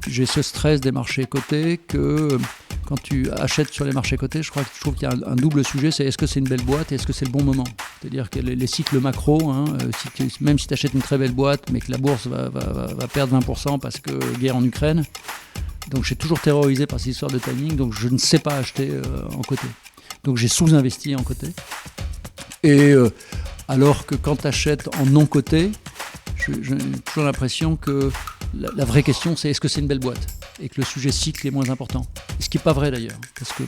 j'ai ce stress des marchés cotés que quand tu achètes sur les marchés cotés, je trouve qu'il y a un double sujet, c'est est-ce que c'est une belle boîte et est-ce que c'est le bon moment. C'est-à-dire que les cycles macro, même si tu achètes une très belle boîte, mais que la bourse va perdre 20% parce que guerre en Ukraine, donc je suis toujours terrorisé par cette histoire de timing, donc je ne sais pas acheter en coté. Donc j'ai sous-investi en coté. Et alors que quand tu achètes en non coté, j'ai toujours l'impression que la vraie question, c'est est-ce que c'est une belle boîte et que le sujet cycle est moins important. Ce qui n'est pas vrai d'ailleurs,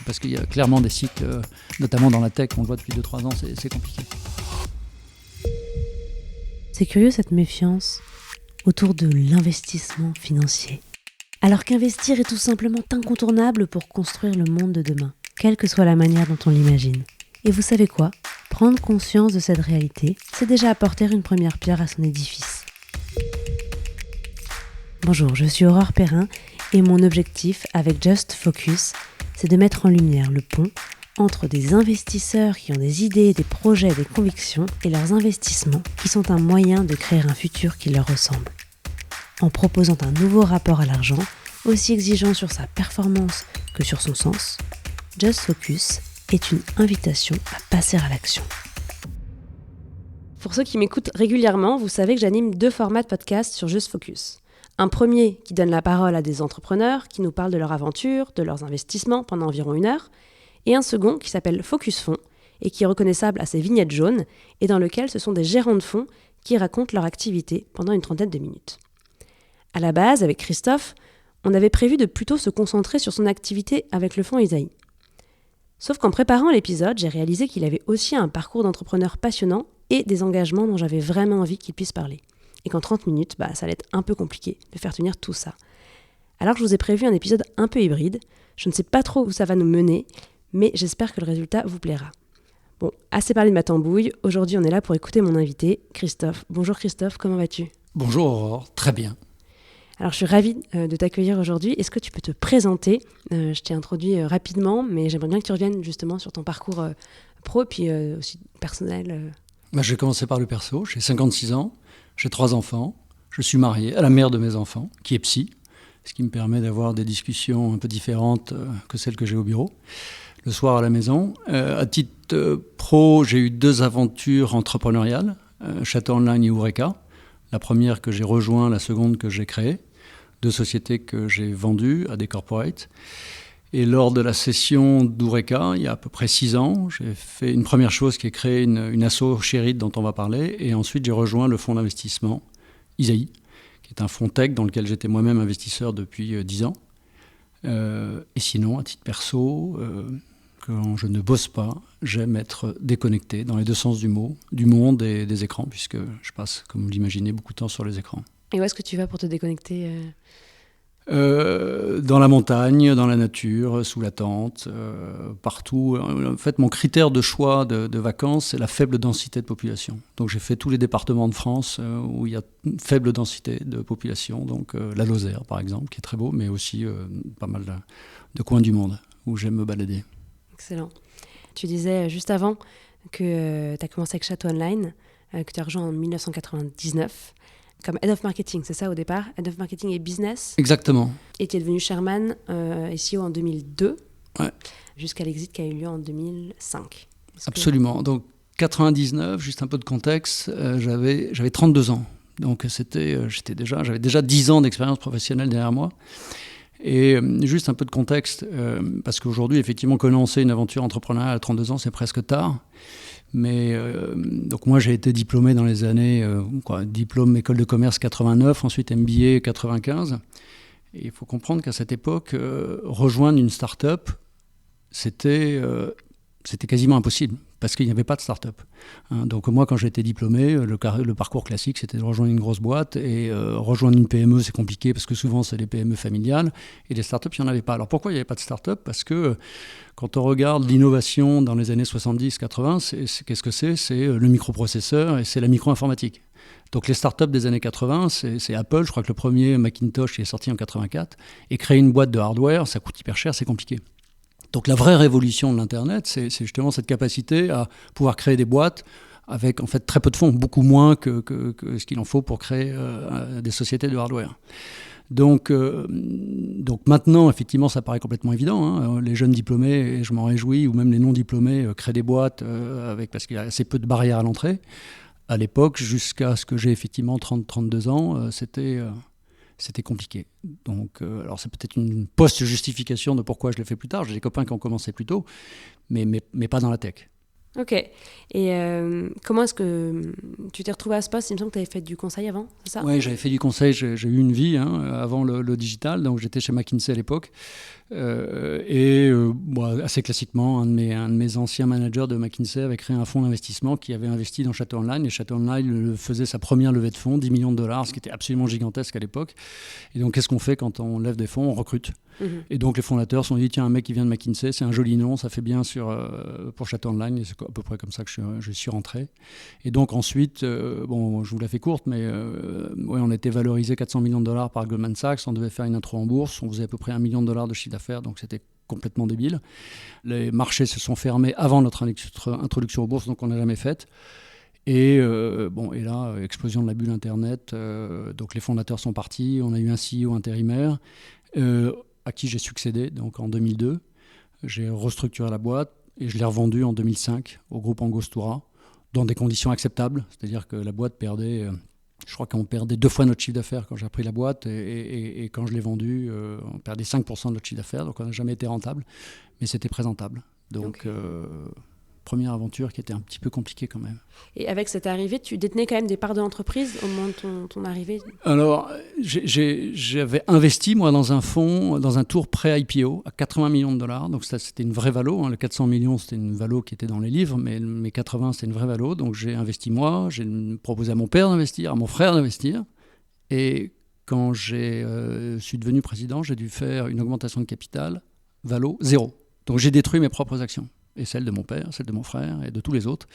parce qu'il y a clairement des cycles, notamment dans la tech, on le voit depuis 2-3 ans, c'est compliqué. C'est curieux cette méfiance autour de l'investissement financier. Alors qu'investir est tout simplement incontournable pour construire le monde de demain, quelle que soit la manière dont on l'imagine. Et vous savez quoi ? Prendre conscience de cette réalité, c'est déjà apporter une première pierre à son édifice. Bonjour, je suis Aurore Perrin et mon objectif avec Just Focus, c'est de mettre en lumière le pont entre des investisseurs qui ont des idées, des projets, des convictions et leurs investissements qui sont un moyen de créer un futur qui leur ressemble. En proposant un nouveau rapport à l'argent, aussi exigeant sur sa performance que sur son sens, Just Focus est une invitation à passer à l'action. Pour ceux qui m'écoutent régulièrement, vous savez que j'anime 2 formats de podcast sur Just Focus. Un premier qui donne la parole à des entrepreneurs qui nous parlent de leur aventure, de leurs investissements pendant environ 1 heure, et un second qui s'appelle Focus Fonds et qui est reconnaissable à ses vignettes jaunes et dans lequel ce sont des gérants de fonds qui racontent leur activité pendant une 30aine de minutes. À la base, avec Christophe, on avait prévu de plutôt se concentrer sur son activité avec le fonds Isaïe. Sauf qu'en préparant l'épisode, j'ai réalisé qu'il avait aussi un parcours d'entrepreneur passionnant et des engagements dont j'avais vraiment envie qu'il puisse parler. Et qu'en 30 minutes, ça allait être un peu compliqué de faire tenir tout ça. Alors je vous ai prévu un épisode un peu hybride. Je ne sais pas trop où ça va nous mener, mais j'espère que le résultat vous plaira. Bon, assez parlé de ma tambouille. Aujourd'hui, on est là pour écouter mon invité, Christophe. Bonjour Christophe, comment vas-tu ? Bonjour Aurore, très bien. Alors je suis ravie de t'accueillir aujourd'hui. Est-ce que tu peux te présenter ? Je t'ai introduit rapidement, mais j'aimerais bien que tu reviennes justement sur ton parcours pro, puis aussi personnel. Je vais commencer par le perso. J'ai 56 ans, j'ai 3 enfants. Je suis marié à la mère de mes enfants, qui est psy, ce qui me permet d'avoir des discussions un peu différentes que celles que j'ai au bureau, le soir à la maison. À titre pro, j'ai eu 2 aventures entrepreneuriales, Château Online et Eureka. La première que j'ai rejoint, la seconde que j'ai créée. 2 sociétés que j'ai vendues à des corporates. Et lors de la session d'Eureka, il y a à peu près 6 ans, j'ai fait une première chose qui est créer une asso Chérit dont on va parler. Et ensuite, j'ai rejoint le fonds d'investissement Isaïe, qui est un fonds tech dans lequel j'étais moi-même investisseur depuis 10 ans. Et sinon, à titre perso, quand je ne bosse pas, j'aime être déconnecté dans les 2 sens du mot, du monde et des écrans, puisque je passe, comme vous l'imaginez, beaucoup de temps sur les écrans. Et où est-ce que tu vas pour te déconnecter Dans la montagne, dans la nature, sous la tente, partout. En fait, mon critère de choix de vacances, c'est la faible densité de population. Donc j'ai fait tous les départements de France où il y a une faible densité de population. Donc la Lozère, par exemple, qui est très beau, mais aussi pas mal de coins du monde où j'aime me balader. Excellent. Tu disais juste avant que tu as commencé avec Château Online, que tu as rejoint en 1999. Comme Head of Marketing, c'est ça au départ ? Head of Marketing et Business ? Exactement. Et tu es devenu Chairman SEO en 2002, ouais. Jusqu'à l'exit qui a eu lieu en 2005. Absolument. Donc 99, juste un peu de contexte, j'avais 32 ans. Donc j'avais déjà 10 ans d'expérience professionnelle derrière moi. Et juste un peu de contexte, parce qu'aujourd'hui, effectivement, commencer une aventure entrepreneuriale à 32 ans, c'est presque tard. Mais donc moi j'ai été diplômé dans les années diplôme école de commerce 89, ensuite MBA 95. Et il faut comprendre qu'à cette époque, rejoindre une start-up, c'était quasiment impossible parce qu'il n'y avait pas de start-up. Donc moi quand j'ai été diplômé, le parcours classique c'était de rejoindre une grosse boîte et rejoindre une PME c'est compliqué parce que souvent c'est des PME familiales et les start-up il n'y en avait pas. Alors pourquoi il n'y avait pas de start-up ? Parce que quand on regarde l'innovation dans les années 70-80, qu'est-ce que c'est ? C'est le microprocesseur et c'est la micro-informatique. Donc les startups des années 80, c'est Apple, je crois que le premier Macintosh est sorti en 84, et créer une boîte de hardware, ça coûte hyper cher, c'est compliqué. Donc la vraie révolution de l'Internet, c'est justement cette capacité à pouvoir créer des boîtes avec en fait très peu de fonds, beaucoup moins que ce qu'il en faut pour créer des sociétés de hardware. Donc maintenant, effectivement, ça paraît complètement évident. Hein. Les jeunes diplômés, et je m'en réjouis, ou même les non-diplômés, créent des boîtes parce qu'il y a assez peu de barrières à l'entrée. À l'époque, jusqu'à ce que j'ai effectivement 30-32 ans, c'était compliqué. Donc, alors c'est peut-être une post-justification de pourquoi je l'ai fait plus tard. J'ai des copains qui ont commencé plus tôt, mais pas dans la tech. Ok. Et comment est-ce que tu t'es retrouvé à ce poste? Il me semble que tu avais fait du conseil avant, c'est ça? Oui, j'avais fait du conseil. J'ai eu une vie avant le digital. Donc, j'étais chez McKinsey à l'époque. Assez classiquement, un de mes anciens managers de McKinsey avait créé un fonds d'investissement qui avait investi dans Chateau Online. Et Chateau Online faisait sa première levée de fonds, 10 millions de dollars, ce qui était absolument gigantesque à l'époque. Et donc, qu'est-ce qu'on fait quand on lève des fonds? On recrute. Et donc les fondateurs se sont dit, tiens, un mec qui vient de McKinsey, c'est un joli nom, ça fait bien pour Chateau Online. Et c'est à peu près comme ça que je suis rentré. Et donc ensuite, je vous la fais courte, mais on était valorisé 400 millions de dollars par Goldman Sachs, on devait faire une intro en bourse, on faisait à peu près $1 million de chiffre d'affaires, donc c'était complètement débile. Les marchés se sont fermés avant notre introduction aux bourses, donc on n'a jamais fait. Et là, explosion de la bulle Internet, donc les fondateurs sont partis, on a eu un CEO intérimaire, à qui j'ai succédé donc en 2002. J'ai restructuré la boîte et je l'ai revendue en 2005 au groupe Angostura dans des conditions acceptables. C'est-à-dire que la boîte perdait, je crois qu'on perdait 2 fois notre chiffre d'affaires quand j'ai repris la boîte et quand je l'ai vendue, on perdait 5% de notre chiffre d'affaires. Donc on n'a jamais été rentable, mais c'était présentable. Donc première aventure qui était un petit peu compliquée quand même. Et avec cette arrivée, tu détenais quand même des parts de l'entreprise au moment de ton arrivée? Alors, j'avais investi, moi, dans un fonds, dans un tour pré-IPO à 80 millions de dollars. Donc, ça, c'était une vraie valo. Hein. Le 400 millions, c'était une valo qui était dans les livres, mais mes 80, c'était une vraie valo. Donc, j'ai investi moi, j'ai proposé à mon père d'investir, à mon frère d'investir. Et quand je suis devenu président, j'ai dû faire une augmentation de capital, valo, 0. Donc, j'ai détruit mes propres actions. Et celle de mon père, celle de mon frère et de tous les autres.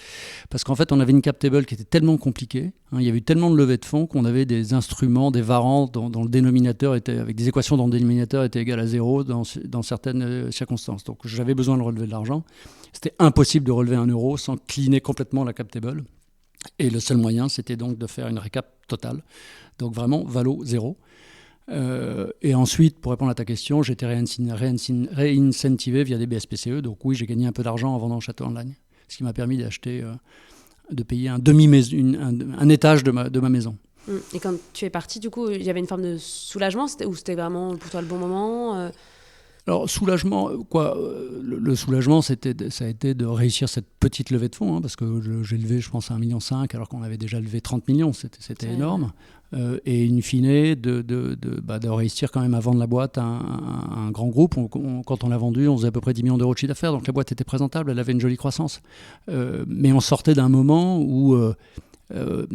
Parce qu'en fait, on avait une cap table qui était tellement compliquée, il y avait eu tellement de levées de fonds qu'on avait des instruments, des varants dont le dénominateur était, avec des équations dont le dénominateur était égal à 0 dans certaines circonstances. Donc j'avais besoin de relever de l'argent. C'était impossible de relever 1 euro sans cleaner complètement la cap table. Et le seul moyen, c'était donc de faire une récap totale. Donc vraiment, valo 0. Et ensuite, pour répondre à ta question, j'ai été réincentivé via des BSPCE. Donc oui, j'ai gagné un peu d'argent en vendant Chateau Online, ce qui m'a permis de payer un étage de ma maison. Et quand tu es parti, du coup, il y avait une forme de soulagement, ou c'était vraiment pour toi le bon moment? Alors, soulagement, quoi. Le soulagement, ça a été de réussir cette petite levée de fonds, parce que j'ai levé, je pense, à 1,5 million, alors qu'on avait déjà levé 30 millions, c'était énorme. Et in fine, de réussir quand même à vendre la boîte à un grand groupe. Quand on l'a vendue, on faisait à peu près 10 millions d'euros de chiffre d'affaires, donc la boîte était présentable, elle avait une jolie croissance. Mais on sortait d'un moment où...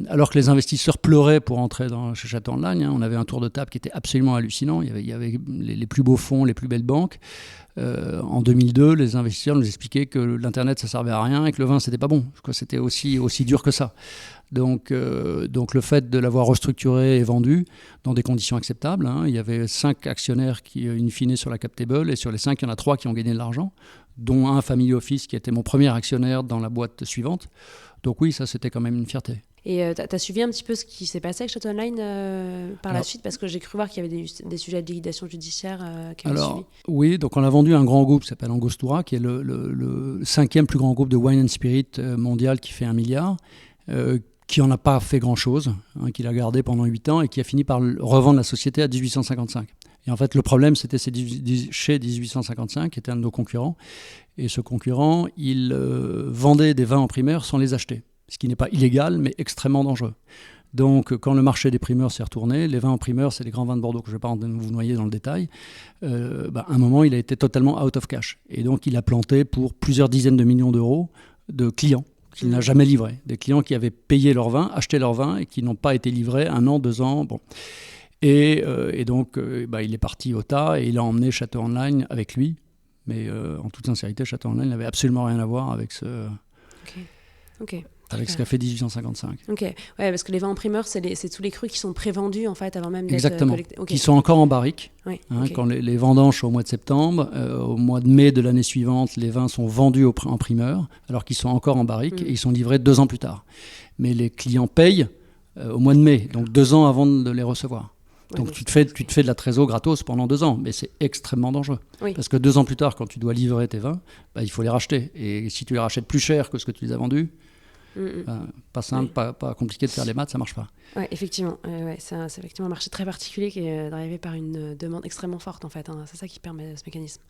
alors que les investisseurs pleuraient pour entrer chez Chateau Online, on avait un tour de table qui était absolument hallucinant. Il y avait les plus beaux fonds, les plus belles banques. En 2002, les investisseurs nous expliquaient que l'Internet, ça servait à rien et que le vin, c'était pas bon. C'était aussi dur que ça. Donc le fait de l'avoir restructuré et vendu dans des conditions acceptables, il y avait 5 actionnaires qui, in fine, sur la cap table, et sur les 5, il y en a 3 qui ont gagné de l'argent, dont un family office qui était mon premier actionnaire dans la boîte suivante. Donc oui, ça, c'était quand même une fierté. Et tu as suivi un petit peu ce qui s'est passé avec Chateau Online par la suite, parce que j'ai cru voir qu'il y avait des sujets de liquidation judiciaire qui avaient suivi. Oui, donc on a vendu un grand groupe qui s'appelle Angostura, qui est le 5e plus grand groupe de wine and spirit mondial, qui fait 1 milliard, qui n'en a pas fait grand-chose, qui l'a gardé pendant 8 ans et qui a fini par revendre la société à 1855. Et en fait, le problème, c'était chez 1855, qui était un de nos concurrents. Et ce concurrent, il vendait des vins en primeur sans les acheter. Ce qui n'est pas illégal, mais extrêmement dangereux. Donc, quand le marché des primeurs s'est retourné, les vins en primeur, c'est les grands vins de Bordeaux, que je ne vais pas vous noyer dans le détail, à un moment, il a été totalement out of cash. Et donc, il a planté pour plusieurs dizaines de millions d'euros de clients qu'il n'a jamais livrés. Des clients qui avaient payé leur vin, acheté leur vin, et qui n'ont pas été livrés 1 an, 2 ans. Bon. Et donc, il est parti au tas, et il a emmené Chateau Online avec lui. Mais en toute sincérité, Chateau Online n'avait absolument rien à voir avec avec ce qu'a fait 1855. Ok, ouais, parce que les vins en primeur, c'est tous les crus qui sont prévendus en fait avant même d'être exactement. collectés. Okay. Qui sont encore en barrique. Oui, Quand les vendanges sont au mois de septembre, au mois de mai de l'année suivante, les vins sont vendus en primeur, alors qu'ils sont encore en barrique et ils sont livrés 2 ans plus tard. Mais les clients payent au mois de mai, donc 2 ans avant de les recevoir. Donc tu te fais de la trésor gratos pendant 2 ans, mais c'est extrêmement dangereux. Oui. Parce que 2 ans plus tard, quand tu dois livrer tes vins, il faut les racheter. Et si tu les rachètes plus cher que ce que tu les as vendus, pas simple, pas compliqué de faire les maths, ça marche pas. Oui, effectivement. C'est effectivement un marché très particulier qui est drivé par une demande extrêmement forte, en fait. C'est ça qui permet ce mécanisme.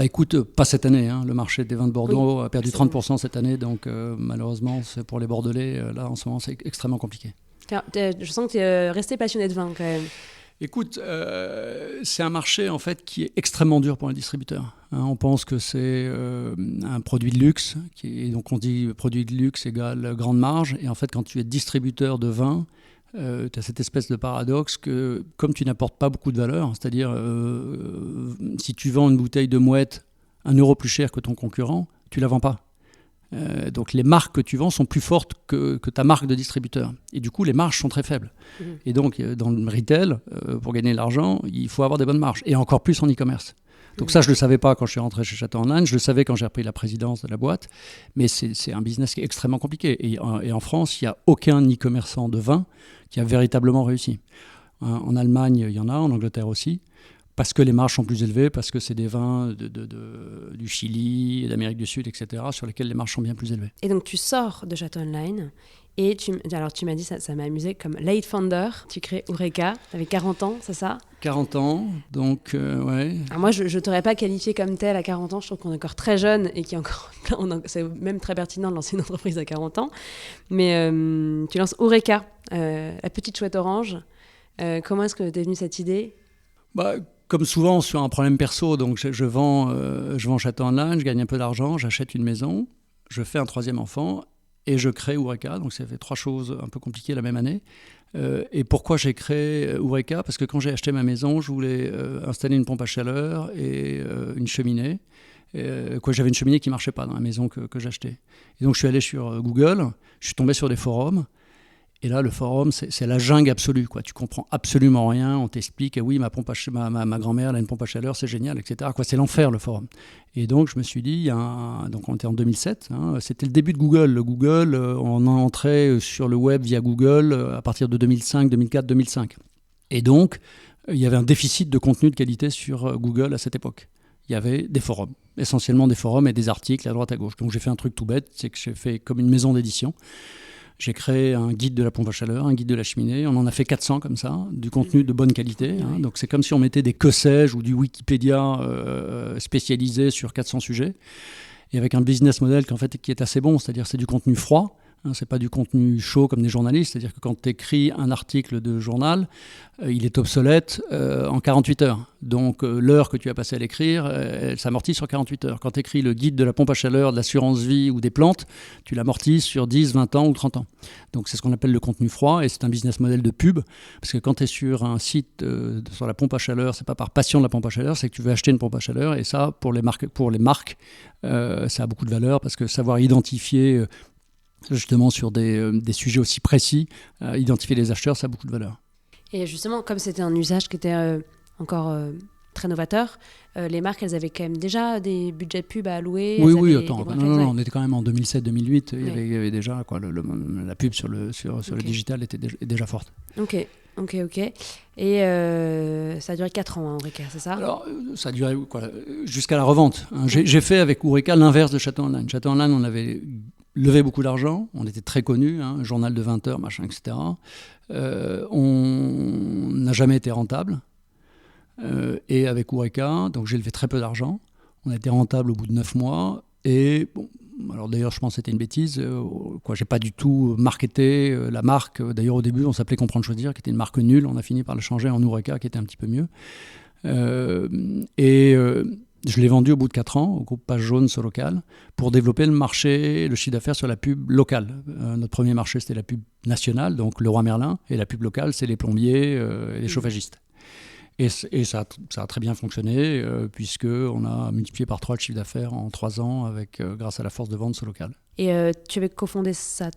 Écoute, pas cette année. Le marché des vins de Bordeaux a perdu 30% cette année. Donc, malheureusement, c'est pour les Bordelais, là, en ce moment, c'est extrêmement compliqué. Je sens que tu es resté passionné de vin, quand même. Écoute, c'est un marché en fait qui est extrêmement dur pour les distributeurs. On pense que c'est un produit de luxe, donc on dit produit de luxe égale grande marge. Et en fait, quand tu es distributeur de vin, tu as cette espèce de paradoxe que comme tu n'apportes pas beaucoup de valeur, c'est-à-dire si tu vends une bouteille de Moët 1 euro plus cher que ton concurrent, tu la vends pas. Donc les marques que tu vends sont plus fortes que ta marque de distributeur. Et du coup, les marges sont très faibles. Et donc, dans le retail, pour gagner de l'argent, il faut avoir des bonnes marges. Et encore plus en e-commerce. Donc ça, je ne le savais pas quand je suis rentré chez Château en Inde. Je le savais quand j'ai repris la présidence de la boîte. Mais c'est un business qui est extrêmement compliqué. Et en France, il n'y a aucun e-commerçant de vin qui a véritablement réussi. En Allemagne, il y en a. En Angleterre aussi. Parce que les marges sont plus élevées, parce que c'est des vins du Chili, d'Amérique du Sud, etc., sur lesquels les marges sont bien plus élevées. Et donc tu sors de Château Online, et tu m'as dit, ça m'a amusé, comme late founder, tu crées Houreka, tu avais 40 ans, c'est ça ? 40 ans, donc ouais. Alors moi, je ne t'aurais pas qualifié comme tel à 40 ans, je trouve qu'on est encore très jeune, et c'est même très pertinent de lancer une entreprise à 40 ans. Mais tu lances Houreka, la petite chouette orange. Comment est-ce que t'es venue cette idée ? Comme souvent sur un problème perso, donc je vends Château en Inde, je gagne un peu d'argent, j'achète une maison, je fais un 3e enfant et je crée Houreka. Donc ça fait 3 choses un peu compliquées la même année. Et pourquoi j'ai créé Houreka ? Parce que quand j'ai acheté ma maison, je voulais installer une pompe à chaleur et une cheminée. J'avais une cheminée qui ne marchait pas dans la maison que j'achetais. Et donc je suis allé sur Google, je suis tombé sur des forums. Et là, le forum, c'est la jungle absolue, quoi. Tu comprends absolument rien. On t'explique, oui, ma grand-mère elle a une pompe à chaleur, c'est génial, etc. C'est l'enfer, le forum. Et donc, je me suis dit, donc on était en 2007, c'était le début de Google. Le Google, on entrait sur le web via Google à partir de 2005, 2004, 2005. Et donc, il y avait un déficit de contenu de qualité sur Google à cette époque. Il y avait des forums, essentiellement des forums et des articles à droite à gauche. Donc, j'ai fait un truc tout bête, c'est que j'ai fait comme une maison d'édition. J'ai créé un guide de la pompe à chaleur, un guide de la cheminée. On en a fait 400 comme ça, du contenu de bonne qualité. Donc c'est comme si on mettait des que sais-je ou du Wikipédia spécialisé sur 400 sujets. Et avec un business model qui est assez bon, c'est-à-dire c'est du contenu froid. C'est pas du contenu chaud comme des journalistes, c'est-à-dire que quand tu écris un article de journal, il est obsolète en 48 heures. Donc l'heure que tu as passée à l'écrire, elle s'amortit sur 48 heures. Quand tu écris le guide de la pompe à chaleur, de l'assurance vie ou des plantes, tu l'amortis sur 10, 20 ans ou 30 ans. Donc c'est ce qu'on appelle le contenu froid et c'est un business model de pub. Parce que quand tu es sur un site sur la pompe à chaleur, c'est pas par passion de la pompe à chaleur, c'est que tu veux acheter une pompe à chaleur. Et ça, pour les marques, ça a beaucoup de valeur parce que savoir identifier... justement sur des sujets aussi précis, identifier les acheteurs, ça a beaucoup de valeur. Et justement, comme c'était un usage qui était encore très novateur, les marques, elles avaient quand même déjà des budgets de pub à allouer. Oui, attends, non, on était quand même en 2007-2008, il y avait déjà, la pub sur le digital était déjà forte. Ok. Et ça a duré 4 ans, Houreka, c'est ça ? Alors, ça a duré jusqu'à la revente. J'ai fait avec Houreka l'inverse de Château en Inde. Château en Inde, on avait levé beaucoup d'argent, on était très connus, journal de 20 heures, machin, etc. On n'a jamais été rentable. Et avec Houreka, donc j'ai levé très peu d'argent. On a été rentable au bout de 9 mois. Et bon, alors d'ailleurs, je pense que c'était une bêtise. J'ai pas du tout marketé la marque. D'ailleurs, au début, on s'appelait Comprendre Choisir, qui était une marque nulle. On a fini par le changer en Houreka, qui était un petit peu mieux. Je l'ai vendu au bout de 4 ans au groupe Page Jaune Solocal pour développer le marché, le chiffre d'affaires sur la pub locale. Notre premier marché, c'était la pub nationale, donc Leroy Merlin. Et la pub locale, c'est les plombiers et les chauffagistes. Et ça a très bien fonctionné, puisqu'on a multiplié par 3 le chiffre d'affaires en 3 ans grâce à la force de vente Solocal. Et tu avais fondé ça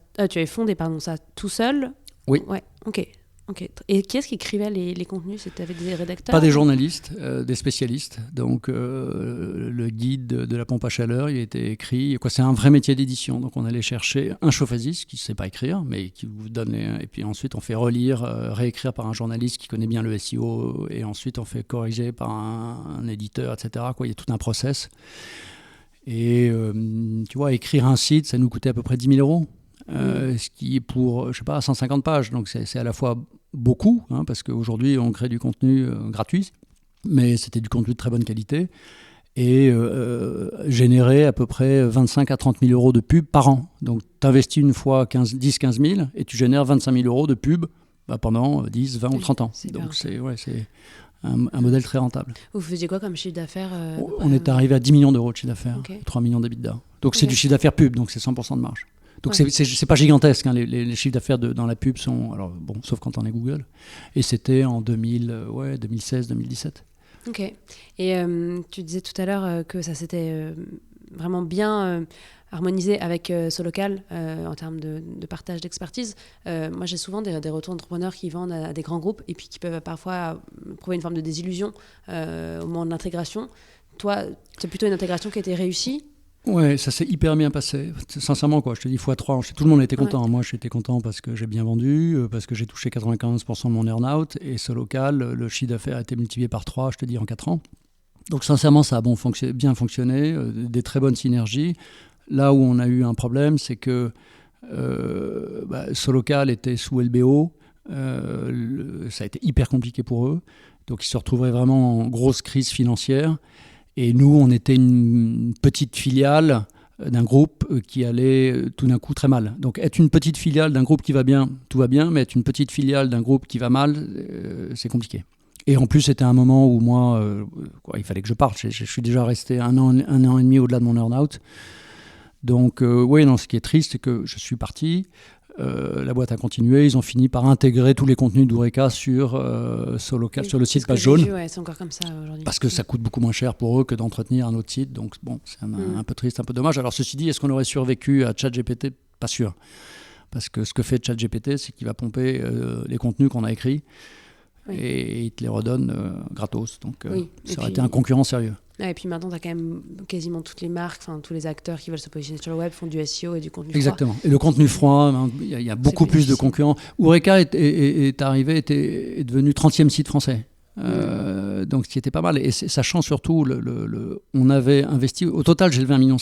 tout seul ? Oui. Ouais, ok. Ok. Et qui est-ce qui écrivait les contenus? C'était avec des rédacteurs? Pas des journalistes, des spécialistes. Donc le guide de la pompe à chaleur, il a été écrit. C'est un vrai métier d'édition. Donc on allait chercher un chauffagiste qui ne sait pas écrire, mais qui vous donne. Et puis ensuite on fait relire, réécrire par un journaliste qui connaît bien le SEO. Et ensuite on fait corriger par un éditeur, etc. Il y a tout un process. Et tu vois, écrire un site, ça nous coûtait à peu près 10 000 euros. Ce qui est pour, 150 pages. Donc c'est à la fois beaucoup, parce qu'aujourd'hui on crée du contenu gratuit, mais c'était du contenu de très bonne qualité, et générer à peu près 25 à 30 000 euros de pub par an. Donc tu investis une fois 10-15 000 et tu génères 25 000 euros de pub pendant 10, 20 ou 30 ans. Donc c'est un modèle très rentable. Vous faisiez quoi comme chiffre d'affaires? On est arrivé à 10 millions d'euros de chiffre d'affaires, 3 millions d'EBITDA. Donc c'est du chiffre d'affaires pub, donc c'est 100% de marge. Donc c'est pas gigantesque, les chiffres d'affaires dans la pub sont, alors bon, sauf quand on est Google. Et c'était en 2016-2017. Ok. Et tu disais tout à l'heure que ça s'était vraiment bien harmonisé avec Solocal en termes de partage d'expertise. Moi, j'ai souvent des retours d'entrepreneurs qui vendent à des grands groupes et puis qui peuvent parfois prouver une forme de désillusion au moment de l'intégration. Toi, c'est plutôt une intégration qui a été réussie? Ouais, ça s'est hyper bien passé. Sincèrement, je te dis x3. Tout le monde était content. Moi, j'étais content parce que j'ai bien vendu, parce que j'ai touché 95% de mon earn-out. Et Solocal, le chiffre d'affaires a été multiplié par 3, je te dis, en 4 ans. Donc, sincèrement, ça a bien fonctionné. Des très bonnes synergies. Là où on a eu un problème, c'est que Solocal était sous LBO. Ça a été hyper compliqué pour eux. Donc, ils se retrouveraient vraiment en grosse crise financière. Et nous, on était une petite filiale d'un groupe qui allait tout d'un coup très mal. Donc être une petite filiale d'un groupe qui va bien, tout va bien, mais être une petite filiale d'un groupe qui va mal, c'est compliqué. Et en plus, c'était un moment où moi, il fallait que je parte. Je suis déjà resté un an et demi au-delà de mon earn-out. Donc ce qui est triste, c'est que je suis parti. La boîte a continué, ils ont fini par intégrer tous les contenus d'Oureka sur Solocal, sur le site Page Jaune. C'est encore comme ça aujourd'hui. Parce que ça coûte beaucoup moins cher pour eux que d'entretenir un autre site. Donc bon, c'est un peu triste, un peu dommage. Alors ceci dit, est-ce qu'on aurait survécu à ChatGPT? Pas sûr. Parce que ce que fait ChatGPT, c'est qu'il va pomper les contenus qu'on a écrits et il te les redonne gratos. Donc ça aurait été un concurrent sérieux. Et puis maintenant, tu as quand même quasiment toutes les marques, tous les acteurs qui veulent se positionner sur le web font du SEO et du contenu froid. Exactement. Et le contenu froid, il y a beaucoup plus de concurrents. Oureka est devenu 30e site français. Donc ce qui était pas mal. Et sachant surtout, on avait investi, au total j'ai levé 1,5 million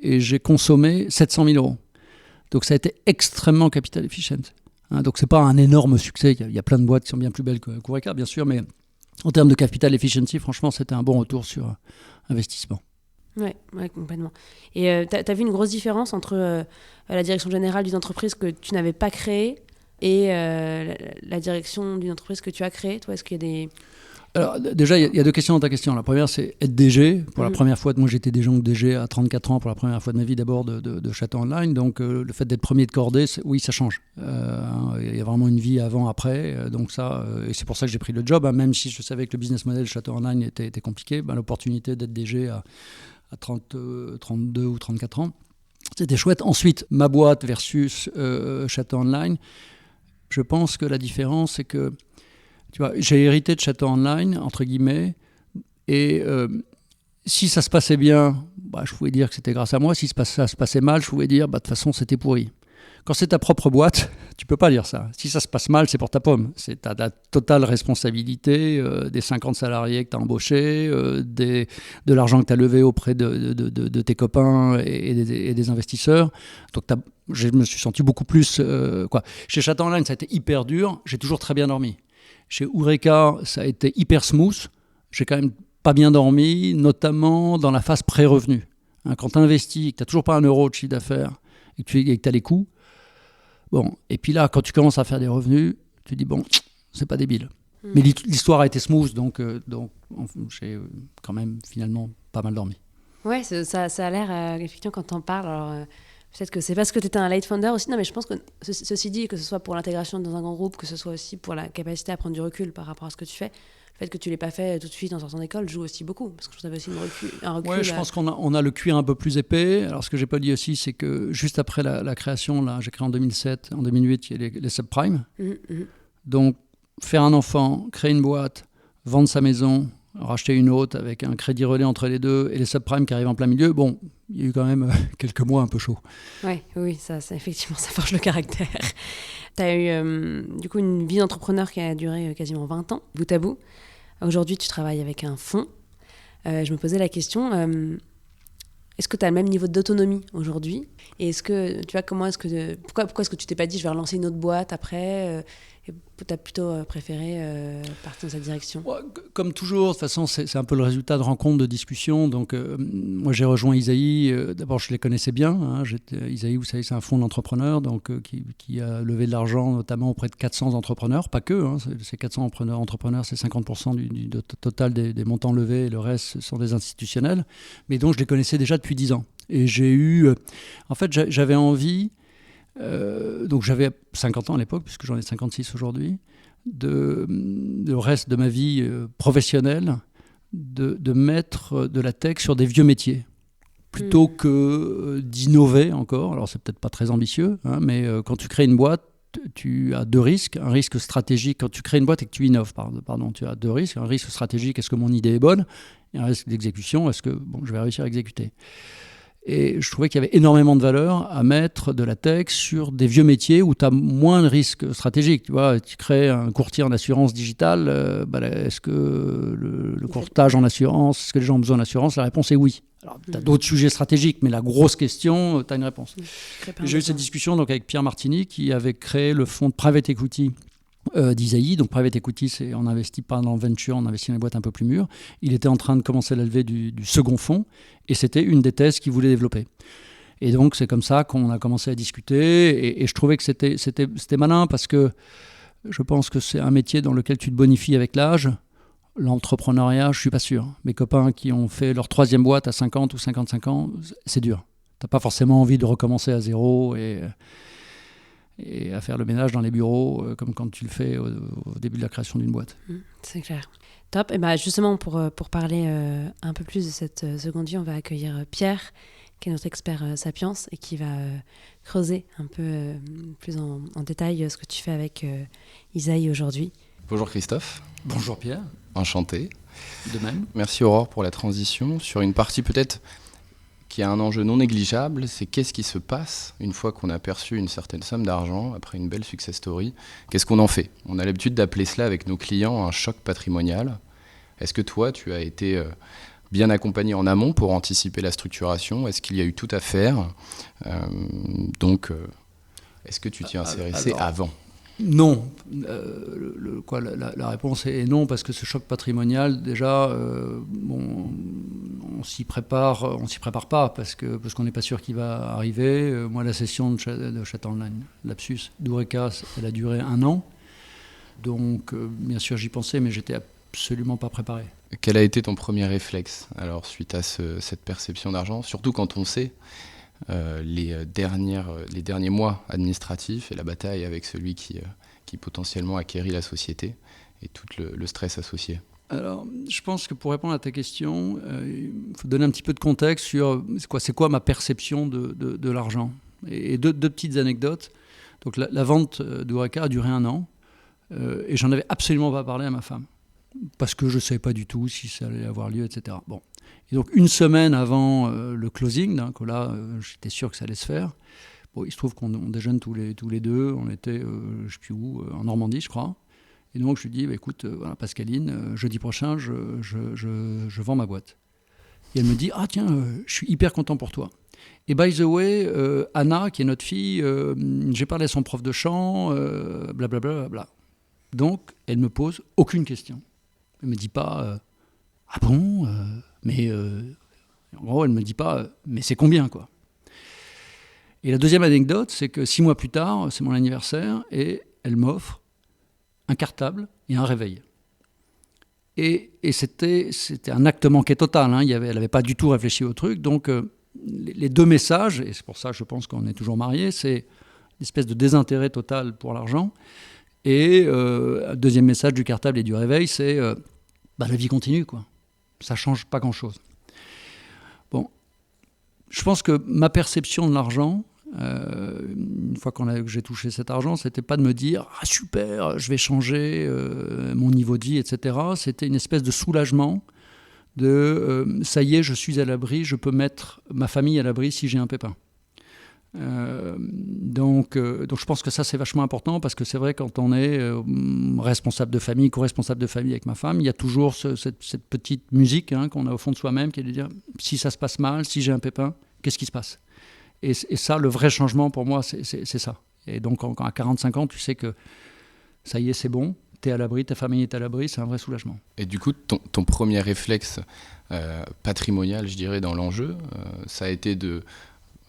et j'ai consommé 700 000 euros. Donc ça a été extrêmement capital efficient. Donc c'est pas un énorme succès. Il y a plein de boîtes qui sont bien plus belles qu'Oureka, bien sûr, mais en termes de capital efficiency, franchement, c'était un bon retour sur investissement. Ouais, complètement. Et tu as vu une grosse différence entre la direction générale d'une entreprise que tu n'avais pas créée et la direction d'une entreprise que tu as créée? Toi, est-ce qu'il y a des... Alors déjà, il y a deux questions dans ta question. La première, c'est être DG. Pour la première fois, moi j'étais DG à 34 ans pour la première fois de ma vie d'abord de Château Online. Donc le fait d'être premier de cordée, oui, ça change. Il y a vraiment une vie avant, après. Donc ça, et c'est pour ça que j'ai pris le job. Même si je savais que le business model de Château Online était compliqué, l'opportunité d'être DG à 32 ou 34 ans, c'était chouette. Ensuite, ma boîte versus Château Online, je pense que la différence, c'est que tu vois, j'ai hérité de Château Online, entre guillemets, et si ça se passait bien, je pouvais dire que c'était grâce à moi. Si ça se passait mal, je pouvais dire, de toute façon, c'était pourri. Quand c'est ta propre boîte, tu peux pas dire ça. Si ça se passe mal, c'est pour ta pomme. C'est ta totale responsabilité des 50 salariés que tu as embauchés, de l'argent que tu as levé auprès de tes copains et des investisseurs. Donc je me suis senti beaucoup plus... Chez Château Online, ça a été hyper dur. J'ai toujours très bien dormi. Chez Oureka, ça a été hyper smooth. J'ai quand même pas bien dormi, notamment dans la phase pré-revenu. Quand tu investis et que tu n'as toujours pas 1 euro de chiffre d'affaires et que tu as les coûts, et puis là, quand tu commences à faire des revenus, tu dis, c'est pas débile. Mais l'histoire a été smooth, donc j'ai quand même finalement pas mal dormi. Ouais, ça a l'air, effectivement, quand tu en parles, alors... Peut-être que c'est parce que tu étais un late founder aussi. Non, mais je pense que ceci dit, que ce soit pour l'intégration dans un grand groupe, que ce soit aussi pour la capacité à prendre du recul par rapport à ce que tu fais, le fait que tu ne l'aies pas fait tout de suite en sortant d'école joue aussi beaucoup. Parce que je trouve aussi un recul. Oui, je pense qu'on a le cuir un peu plus épais. Alors, ce que je n'ai pas dit aussi, c'est que juste après la création, là, j'ai créé en 2007, en 2008, il y a les subprimes. Donc, faire un enfant, créer une boîte, vendre sa maison, racheter une autre avec un crédit relais entre les deux et les subprimes qui arrivent en plein milieu, bon, il y a eu quand même quelques mois un peu chauds. Ouais, oui, ça, effectivement, ça forge le caractère. Tu as eu du coup une vie d'entrepreneur qui a duré quasiment 20 ans, bout à bout. Aujourd'hui, tu travailles avec un fonds. Je me posais la question, est-ce que tu as le même niveau d'autonomie aujourd'hui ? Et est-ce que, tu vois, pourquoi est-ce que tu t'es pas dit je vais relancer une autre boîte après et tu as plutôt préféré partir dans cette direction ? Ouais, comme toujours, de toute façon, c'est un peu le résultat de rencontres, de discussions. Donc, moi, j'ai rejoint Isaïe. D'abord, je les connaissais bien. Isaïe, vous savez, c'est un fonds d'entrepreneurs donc, qui a levé de l'argent, notamment auprès de 400 entrepreneurs. Pas que, ces 400 entrepreneurs, c'est 50% du total des montants levés. Et le reste, ce sont des institutionnels. Mais donc, je les connaissais déjà depuis 10 ans. Et j'ai eu... en fait, j'avais envie... donc j'avais 50 ans à l'époque, puisque j'en ai 56 aujourd'hui, le reste de ma vie professionnelle, de mettre de la tech sur des vieux métiers, plutôt que d'innover encore. Alors c'est peut-être pas très ambitieux, mais quand tu crées une boîte, tu as deux risques. Un risque stratégique, quand tu crées une boîte et que tu innoves, tu as deux risques. Un risque stratégique, est-ce que mon idée est bonne ? Et un risque d'exécution, est-ce que je vais réussir à exécuter ? Et je trouvais qu'il y avait énormément de valeur à mettre de la tech sur des vieux métiers où tu as moins de risques stratégiques. Tu vois, tu crées un courtier en assurance digitale, est-ce que le courtage en assurance, est-ce que les gens ont besoin d'assurance ? La réponse est oui. Alors, tu as d'autres sujets stratégiques, mais la grosse question, tu as une réponse. J'ai eu cette discussion donc, avec Pierre Martini, qui avait créé le fonds de private equity d'Isaïe. Donc private equity, c'est on n'investit pas dans le venture, on investit dans les boîtes un peu plus mûres. Il était en train de commencer la levée du second fonds et c'était une des thèses qu'il voulait développer. Et donc c'est comme ça qu'on a commencé à discuter et je trouvais que c'était malin parce que je pense que c'est un métier dans lequel tu te bonifies avec l'âge. L'entrepreneuriat, je suis pas sûr. Mes copains qui ont fait leur troisième boîte à 50 ou 55 ans, c'est dur. T'as pas forcément envie de recommencer à zéro et à faire le ménage dans les bureaux, comme quand tu le fais au début de la création d'une boîte. C'est clair. Top. Et justement, pour parler un peu plus de cette seconde vie, on va accueillir Pierre, qui est notre expert Sapiens et qui va creuser un peu plus en détail ce que tu fais avec Isaïe aujourd'hui. Bonjour Christophe. Bonjour Pierre. Enchanté. De même. Merci Aurore pour la transition. Sur une partie peut-être qui a un enjeu non négligeable, c'est qu'est-ce qui se passe une fois qu'on a perçu une certaine somme d'argent, après une belle success story, qu'est-ce qu'on en fait ? On a l'habitude d'appeler cela avec nos clients un choc patrimonial. Est-ce que toi, tu as été bien accompagné en amont pour anticiper la structuration ? Est-ce qu'il y a eu tout à faire ? Est-ce que tu t'y intéressais avant ? Non. La réponse est non, parce que ce choc patrimonial, déjà, on s'y prépare pas, parce qu'on n'est pas sûr qu'il va arriver. Moi, la session de Chatelaine, lapsus, d'Oureka, elle a duré 1 an. Donc, bien sûr, j'y pensais, mais j'étais absolument pas préparé. Quel a été ton premier réflexe, alors, suite à cette perception d'argent, surtout quand on sait les derniers mois administratifs et la bataille avec celui qui potentiellement acquérit la société et tout le stress associé. Alors, je pense que pour répondre à ta question, il faut donner un petit peu de contexte sur c'est quoi ma perception de l'argent. Et deux petites anecdotes. Donc, la vente d'Oureka a duré 1 an et j'en avais absolument pas parlé à ma femme parce que je ne savais pas du tout si ça allait avoir lieu, etc. Bon. Et donc, 1 semaine avant le closing, donc là, j'étais sûr que ça allait se faire. Bon, il se trouve qu'on déjeune tous les deux. On était, je ne sais plus où, en Normandie, je crois. Et donc, je lui dis, écoute, voilà, Pascaline, jeudi prochain, je vends ma boîte. Et elle me dit, ah tiens, je suis hyper content pour toi. Et by the way, Anna, qui est notre fille, j'ai parlé à son prof de chant, blablabla. Bla. Donc, elle ne me pose aucune question. Elle ne me dit pas, ah bon mais en gros, elle ne me dit pas, mais c'est combien, quoi. Et la deuxième anecdote, c'est que 6 mois plus tard, c'est mon anniversaire, et elle m'offre un cartable et un réveil. Et c'était un acte manqué total. Elle n'avait pas du tout réfléchi au truc. Donc, les deux messages, et c'est pour ça que je pense qu'on est toujours mariés, c'est une espèce de désintérêt total pour l'argent. Et le deuxième message du cartable et du réveil, c'est la vie continue, quoi. Ça ne change pas grand-chose. Bon, je pense que ma perception de l'argent, Une fois que j'ai touché cet argent, c'était pas de me dire « Ah super, je vais changer mon niveau de vie, etc. » C'était une espèce de soulagement ça y est, je suis à l'abri, je peux mettre ma famille à l'abri si j'ai un pépin. Donc je pense que ça c'est vachement important parce que c'est vrai quand on est responsable de famille, co-responsable de famille avec ma femme, il y a toujours cette petite musique qu'on a au fond de soi-même qui est de dire si ça se passe mal, si j'ai un pépin, qu'est-ce qui se passe ? Et ça, le vrai changement pour moi, c'est ça. Et donc quand à 45 ans, tu sais que ça y est, c'est bon, t'es à l'abri, ta famille est à l'abri, c'est un vrai soulagement. Et du coup, ton premier réflexe patrimonial, je dirais, dans l'enjeu, ça a été de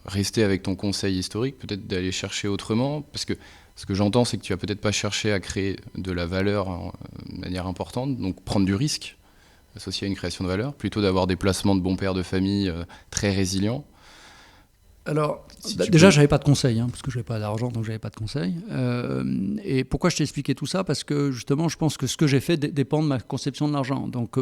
rester avec ton conseil historique, peut-être d'aller chercher autrement, parce que ce que j'entends, c'est que tu vas peut-être pas chercher à créer de la valeur de manière importante, donc prendre du risque associé à une création de valeur, plutôt d'avoir des placements de bons pères de famille très résilients. Alors, déjà, j'avais pas de conseil, parce que j'avais pas d'argent, donc j'avais pas de conseil. Et pourquoi je t'ai expliqué tout ça ? Parce que justement, je pense que ce que j'ai fait dépend de ma conception de l'argent. Donc,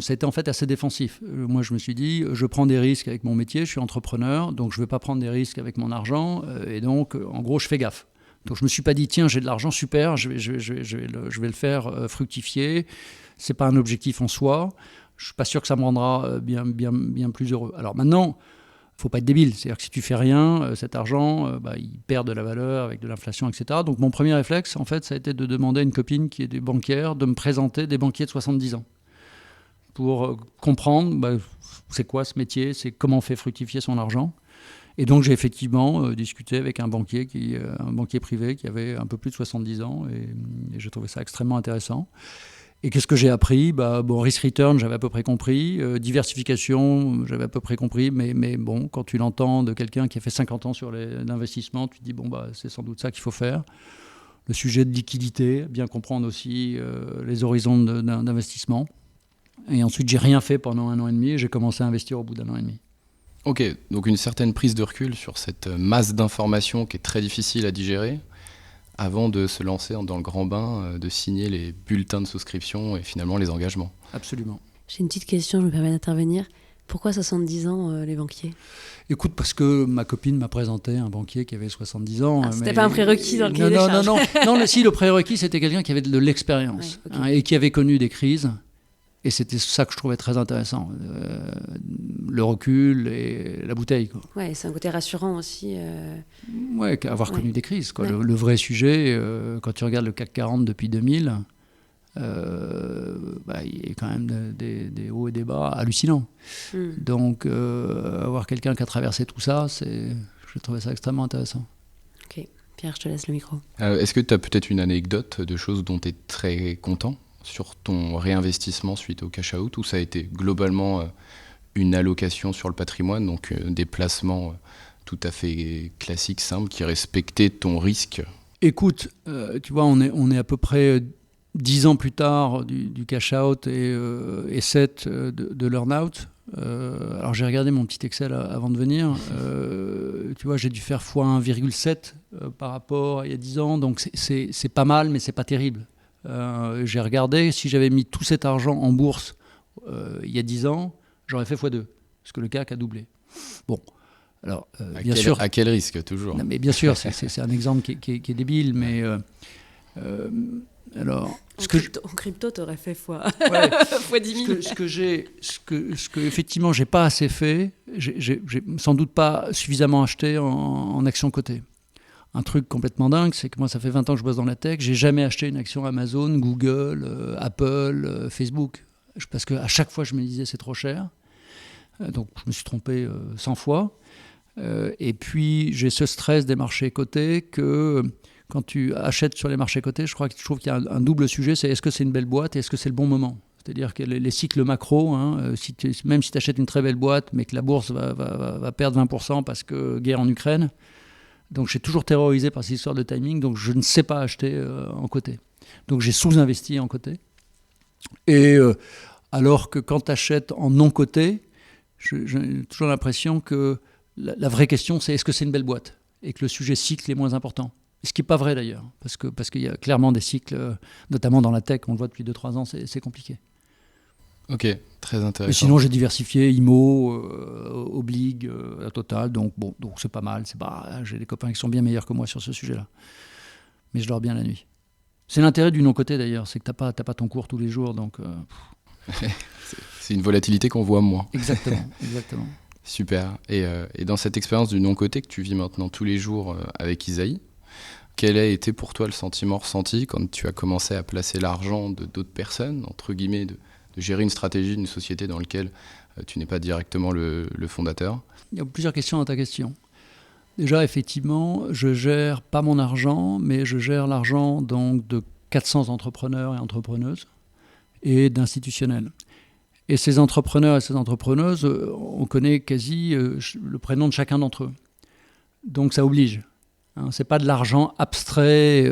ça a été en fait assez défensif. Moi, je me suis dit, je prends des risques avec mon métier, je suis entrepreneur, donc je vais pas prendre des risques avec mon argent. Et donc, en gros, je fais gaffe. Donc, je me suis pas dit, tiens, j'ai de l'argent, super, je vais le faire fructifier. C'est pas un objectif en soi. Je suis pas sûr que ça me rendra bien plus heureux. Alors maintenant, il ne faut pas être débile, c'est-à-dire que si tu fais rien, cet argent, il perd de la valeur avec de l'inflation, etc. Donc mon premier réflexe, en fait, ça a été de demander à une copine qui est des banquières de me présenter des banquiers de 70 ans pour comprendre c'est quoi ce métier, c'est comment on fait fructifier son argent. Et donc j'ai effectivement discuté avec un banquier privé qui avait un peu plus de 70 ans et j'ai trouvé ça extrêmement intéressant. Et qu'est-ce que j'ai appris ? Risk return, j'avais à peu près compris. Diversification, j'avais à peu près compris. Mais bon, quand tu l'entends de quelqu'un qui a fait 50 ans sur l'investissement, tu te dis, c'est sans doute ça qu'il faut faire. Le sujet de liquidité, bien comprendre aussi les horizons d'investissement. Et ensuite, j'ai rien fait pendant 1 an et demi et j'ai commencé à investir au bout d'1 an et demi. Ok, donc une certaine prise de recul sur cette masse d'informations qui est très difficile à digérer, avant de se lancer dans le grand bain, de signer les bulletins de souscription et finalement les engagements. Absolument. J'ai une petite question, je me permets d'intervenir. Pourquoi 70 ans, les banquiers ? Écoute, parce que ma copine m'a présenté un banquier qui avait 70 ans. C'était pas un prérequis dans le cahier des charges. Non, le prérequis, c'était quelqu'un qui avait de l'expérience et qui avait connu des crises. Et c'était ça que je trouvais très intéressant, le recul et la bouteille. Quoi. Ouais, c'est un côté rassurant aussi. Ouais, avoir connu des crises. Quoi. Ouais. Le vrai sujet, quand tu regardes le CAC 40 depuis 2000, il y a quand même des hauts et des bas hallucinants. Donc, avoir quelqu'un qui a traversé tout ça, je trouvais ça extrêmement intéressant. Ok, Pierre, je te laisse le micro. Est-ce que tu as peut-être une anecdote de choses dont tu es très content sur ton réinvestissement suite au cash-out, ou ça a été globalement une allocation sur le patrimoine, donc des placements tout à fait classiques, simples, qui respectaient ton risque ? Écoute, tu vois, on est à peu près 10 ans plus tard du cash-out et 7 de l'earn-out. Alors j'ai regardé mon petit Excel avant de venir. Tu vois, j'ai dû faire x 1,7 par rapport à il y a 10 ans, donc c'est pas mal, mais c'est pas terrible. J'ai regardé, si j'avais mis tout cet argent en bourse il y a 10 ans, j'aurais fait x2, parce que le CAC a doublé. Bon, alors, sûr... À quel risque, toujours ? Non, mais bien sûr, c'est un exemple qui est débile, mais... alors, en crypto, tu aurais fait fois 10 000. Ce que effectivement, j'ai pas assez fait, j'ai sans doute pas suffisamment acheté en actions cotées. Un truc complètement dingue, c'est que moi, ça fait 20 ans que je bosse dans la tech. J'ai jamais acheté une action Amazon, Google, Apple, Facebook. Parce qu'à chaque fois, je me disais, c'est trop cher. Donc, je me suis trompé 100 fois. Et puis, j'ai ce stress des marchés cotés que quand tu achètes sur les marchés cotés, je trouve qu'il y a un double sujet. C'est est-ce que c'est une belle boîte et est-ce que c'est le bon moment ? C'est-à-dire que les cycles macro, même si tu achètes une très belle boîte, mais que la bourse va perdre 20% parce que guerre en Ukraine... Donc, je suis toujours terrorisé par cette histoire de timing. Donc, je ne sais pas acheter en côté. Donc, j'ai sous-investi en côté. Et alors que quand tu achètes en non-côté, j'ai toujours l'impression que la vraie question, c'est est-ce que c'est une belle boîte ? Et que le sujet cycle est moins important. Ce qui n'est pas vrai d'ailleurs. Parce qu'il y a clairement des cycles, notamment dans la tech, on le voit depuis 2-3 ans, c'est compliqué. Ok, Très intéressant. Et sinon, j'ai diversifié IMO, Oblig, la totale. Donc c'est pas mal. J'ai des copains qui sont bien meilleurs que moi sur ce sujet-là. Mais je dors bien la nuit. C'est l'intérêt du non-coté d'ailleurs, c'est que t'as pas ton cours tous les jours. Donc, c'est une volatilité qu'on voit moins. Exactement. Super. Et dans cette expérience du non-coté que tu vis maintenant tous les jours avec Isaïe, quel a été pour toi le sentiment ressenti quand tu as commencé à placer l'argent de d'autres personnes, entre guillemets, de gérer une stratégie d'une société dans laquelle tu n'es pas directement le fondateur? Il y a plusieurs questions à ta question. Déjà, effectivement, je gère pas mon argent, mais je gère l'argent donc de 400 entrepreneurs et entrepreneuses et d'institutionnels. Et ces entrepreneurs et ces entrepreneuses, on connaît quasi le prénom de chacun d'entre eux. Donc ça oblige. Ce n'est pas de l'argent abstrait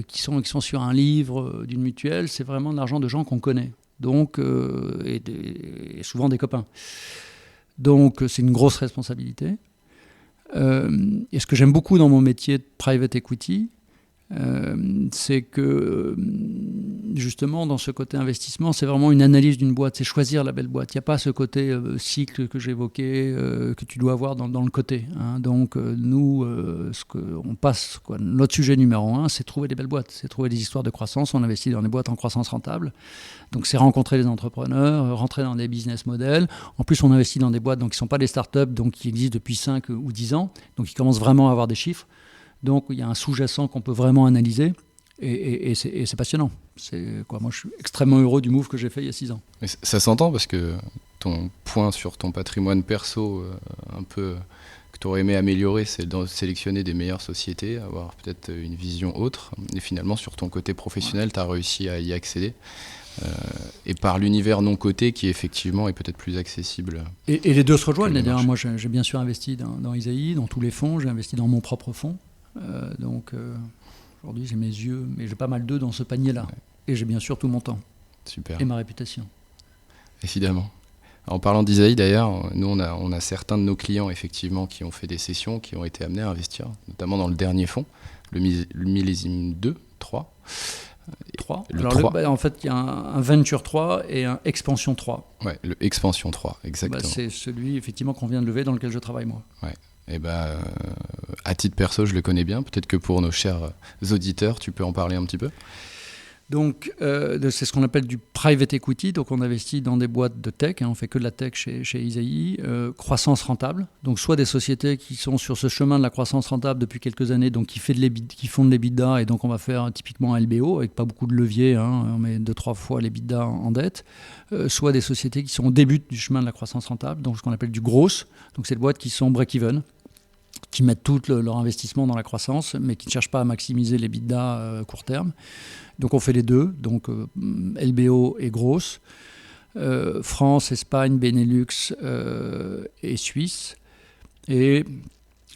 qui sont sur un livre d'une mutuelle, c'est vraiment de l'argent de gens qu'on connaît. Donc, et souvent des copains. Donc c'est une grosse responsabilité. Et ce que j'aime beaucoup dans mon métier de private equity, c'est que justement dans ce côté investissement, c'est vraiment une analyse d'une boîte, c'est choisir la belle boîte. Il n'y a pas ce côté cycle que j'évoquais, que tu dois avoir dans le côté. Donc nous, notre sujet numéro 1, c'est trouver des belles boîtes, c'est trouver des histoires de croissance. On investit dans des boîtes en croissance rentable. Donc c'est rencontrer les entrepreneurs, rentrer dans des business models. En plus, on investit dans des boîtes donc, qui ne sont pas des startups, donc qui existent depuis 5 ou 10 ans, donc qui commencent vraiment à avoir des chiffres. Donc il y a un sous-jacent qu'on peut vraiment analyser et c'est passionnant. Moi je suis extrêmement heureux du move que j'ai fait il y a 6 ans. Mais ça s'entend parce que ton point sur ton patrimoine perso, un peu que tu aurais aimé améliorer, c'est de sélectionner des meilleures sociétés, avoir peut-être une vision autre. Et finalement sur ton côté professionnel, tu as réussi à y accéder. Et par l'univers non coté qui effectivement est peut-être plus accessible. Et les deux se rejoignent. D'ailleurs, moi j'ai bien sûr investi dans Isaïe, dans tous les fonds, j'ai investi dans mon propre fonds. Donc aujourd'hui j'ai mes yeux, mais j'ai pas mal d'œufs dans ce panier-là. Ouais. Et j'ai bien sûr tout mon temps. Super. Et ma réputation. Évidemment. En parlant d'Isaïe d'ailleurs, nous on a certains de nos clients effectivement qui ont fait des sessions, qui ont été amenés à investir, notamment dans le dernier fonds, le millésime 2, 3. 3. Le Alors 3. En fait, il y a un Venture 3 et un Expansion 3. Ouais, le Expansion 3, exactement. C'est celui effectivement qu'on vient de lever dans lequel je travaille moi. Ouais. Et à titre perso, je le connais bien. Peut-être que pour nos chers auditeurs, tu peux en parler un petit peu. Donc, c'est ce qu'on appelle du private equity. Donc, on investit dans des boîtes de tech. On fait que de la tech chez Isaïe. Croissance rentable. Donc, soit des sociétés qui sont sur ce chemin de la croissance rentable depuis quelques années, donc qui font de l'EBITDA. Et donc, on va faire typiquement un LBO avec pas beaucoup de levier. On met 2-3 fois l'EBITDA en dette. Soit des sociétés qui sont au début du chemin de la croissance rentable. Donc, ce qu'on appelle du gross. Donc, c'est des boîtes qui sont break-even, qui mettent tout leur investissement dans la croissance, mais qui ne cherchent pas à maximiser l'EBITDA court terme. Donc on fait les deux, donc LBO et grosse, France, Espagne, Benelux et Suisse. Et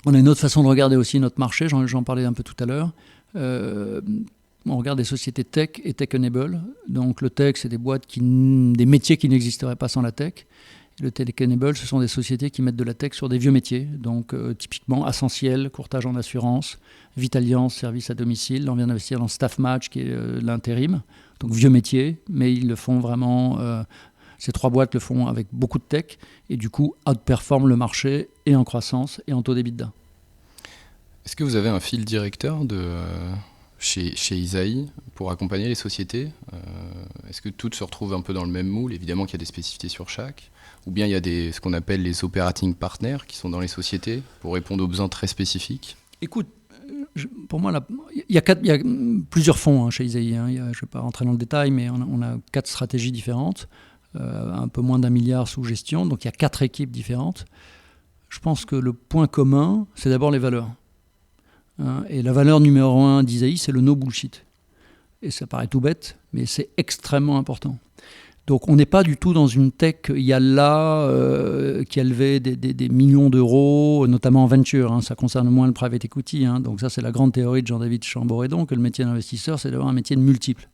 on a une autre façon de regarder aussi notre marché, j'en parlais un peu tout à l'heure. On regarde des sociétés tech et tech-enable. Donc le tech, c'est des métiers qui n'existeraient pas sans la tech. Le tech-enable, ce sont des sociétés qui mettent de la tech sur des vieux métiers, donc typiquement Ascensiel, courtage en assurance, Vitalliance, service à domicile. On vient d'investir dans Staffmatch, qui est l'intérim, donc vieux métier, mais ils le font vraiment. Ces 3 boîtes le font avec beaucoup de tech et du coup outperforment le marché et en croissance et en taux d'EBITDA. Est-ce que vous avez un fil directeur chez Isaïe pour accompagner les sociétés? Est-ce que toutes se retrouvent un peu dans le même moule? Évidemment qu'il y a des spécificités sur chaque. Ou bien il y a ce qu'on appelle les operating partners qui sont dans les sociétés pour répondre aux besoins très spécifiques? Écoute, pour moi, il y a plusieurs fonds chez Isaïe. Je ne vais pas rentrer dans le détail, mais on a 4 stratégies différentes, un peu moins d'1 milliard sous gestion. Donc il y a 4 équipes différentes. Je pense que le point commun, c'est d'abord les valeurs. Et la valeur numéro 1 d'Isaïe, c'est le no bullshit. Et ça paraît tout bête, mais c'est extrêmement important. Donc on n'est pas du tout dans une tech qui a levé des millions d'euros, notamment en venture. Ça concerne moins le private equity. Donc ça, c'est la grande théorie de Jean-David Chamboredon, que le métier d'investisseur, c'est d'avoir un métier de multiple.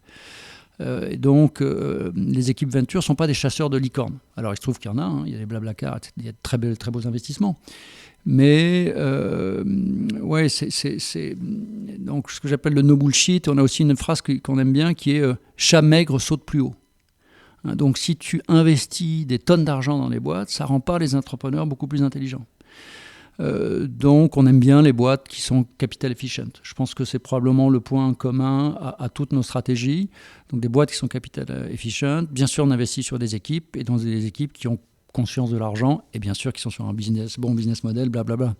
Et donc les équipes venture ne sont pas des chasseurs de licornes. Alors il se trouve qu'il y en a, il y a des Blablacar, il y a de très beaux investissements. Mais ouais, c'est donc ce que j'appelle le no bullshit. On a aussi une phrase qu'on aime bien qui est « chat maigre saute plus haut ». Donc si tu investis des tonnes d'argent dans les boîtes, ça ne rend pas les entrepreneurs beaucoup plus intelligents. Donc on aime bien les boîtes qui sont capital efficient. Je pense que c'est probablement le point commun à toutes nos stratégies. Donc des boîtes qui sont capital efficient. Bien sûr, on investit sur des équipes et dans des équipes qui ont conscience de l'argent et bien sûr qui sont sur un bon business model, blablabla.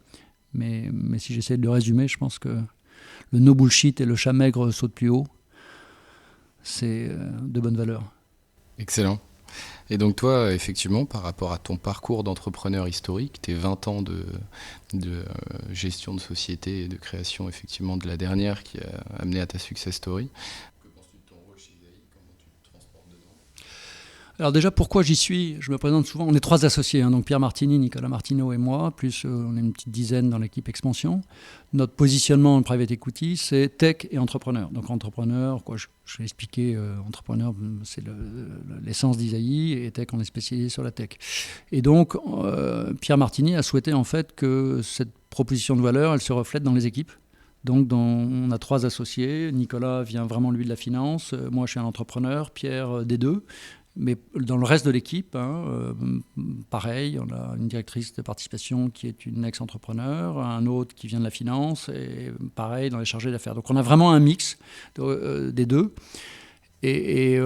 Mais si j'essaie de le résumer, je pense que le no bullshit et le chat maigre saute plus haut, c'est de bonne valeur. Excellent. Et donc toi, effectivement, par rapport à ton parcours d'entrepreneur historique, tes 20 ans de gestion de société et de création, effectivement, de la dernière qui a amené à ta success story, que penses-tu de ton rôle chez Isaïe? Comment tu te transportes dedans? Alors déjà, pourquoi j'y suis? Je me présente souvent. On est 3 associés, donc Pierre Martini, Nicolas Martineau et moi, plus on est une petite dizaine dans l'équipe expansion. Notre positionnement en private equity, c'est tech et entrepreneur. Donc entrepreneur, je vais expliquer, entrepreneur, c'est l'essence d'Isaïe, et tech, on est spécialisé sur la tech. Et donc, Pierre Martini a souhaité en fait que cette proposition de valeur, elle se reflète dans les équipes. Donc on a 3 associés. Nicolas vient vraiment, lui, de la finance. Moi, je suis un entrepreneur. Pierre, des deux. Mais dans le reste de l'équipe, pareil, on a une directrice de participation qui est une ex-entrepreneur, un autre qui vient de la finance, et pareil dans les chargés d'affaires. Donc on a vraiment un mix des deux. C'est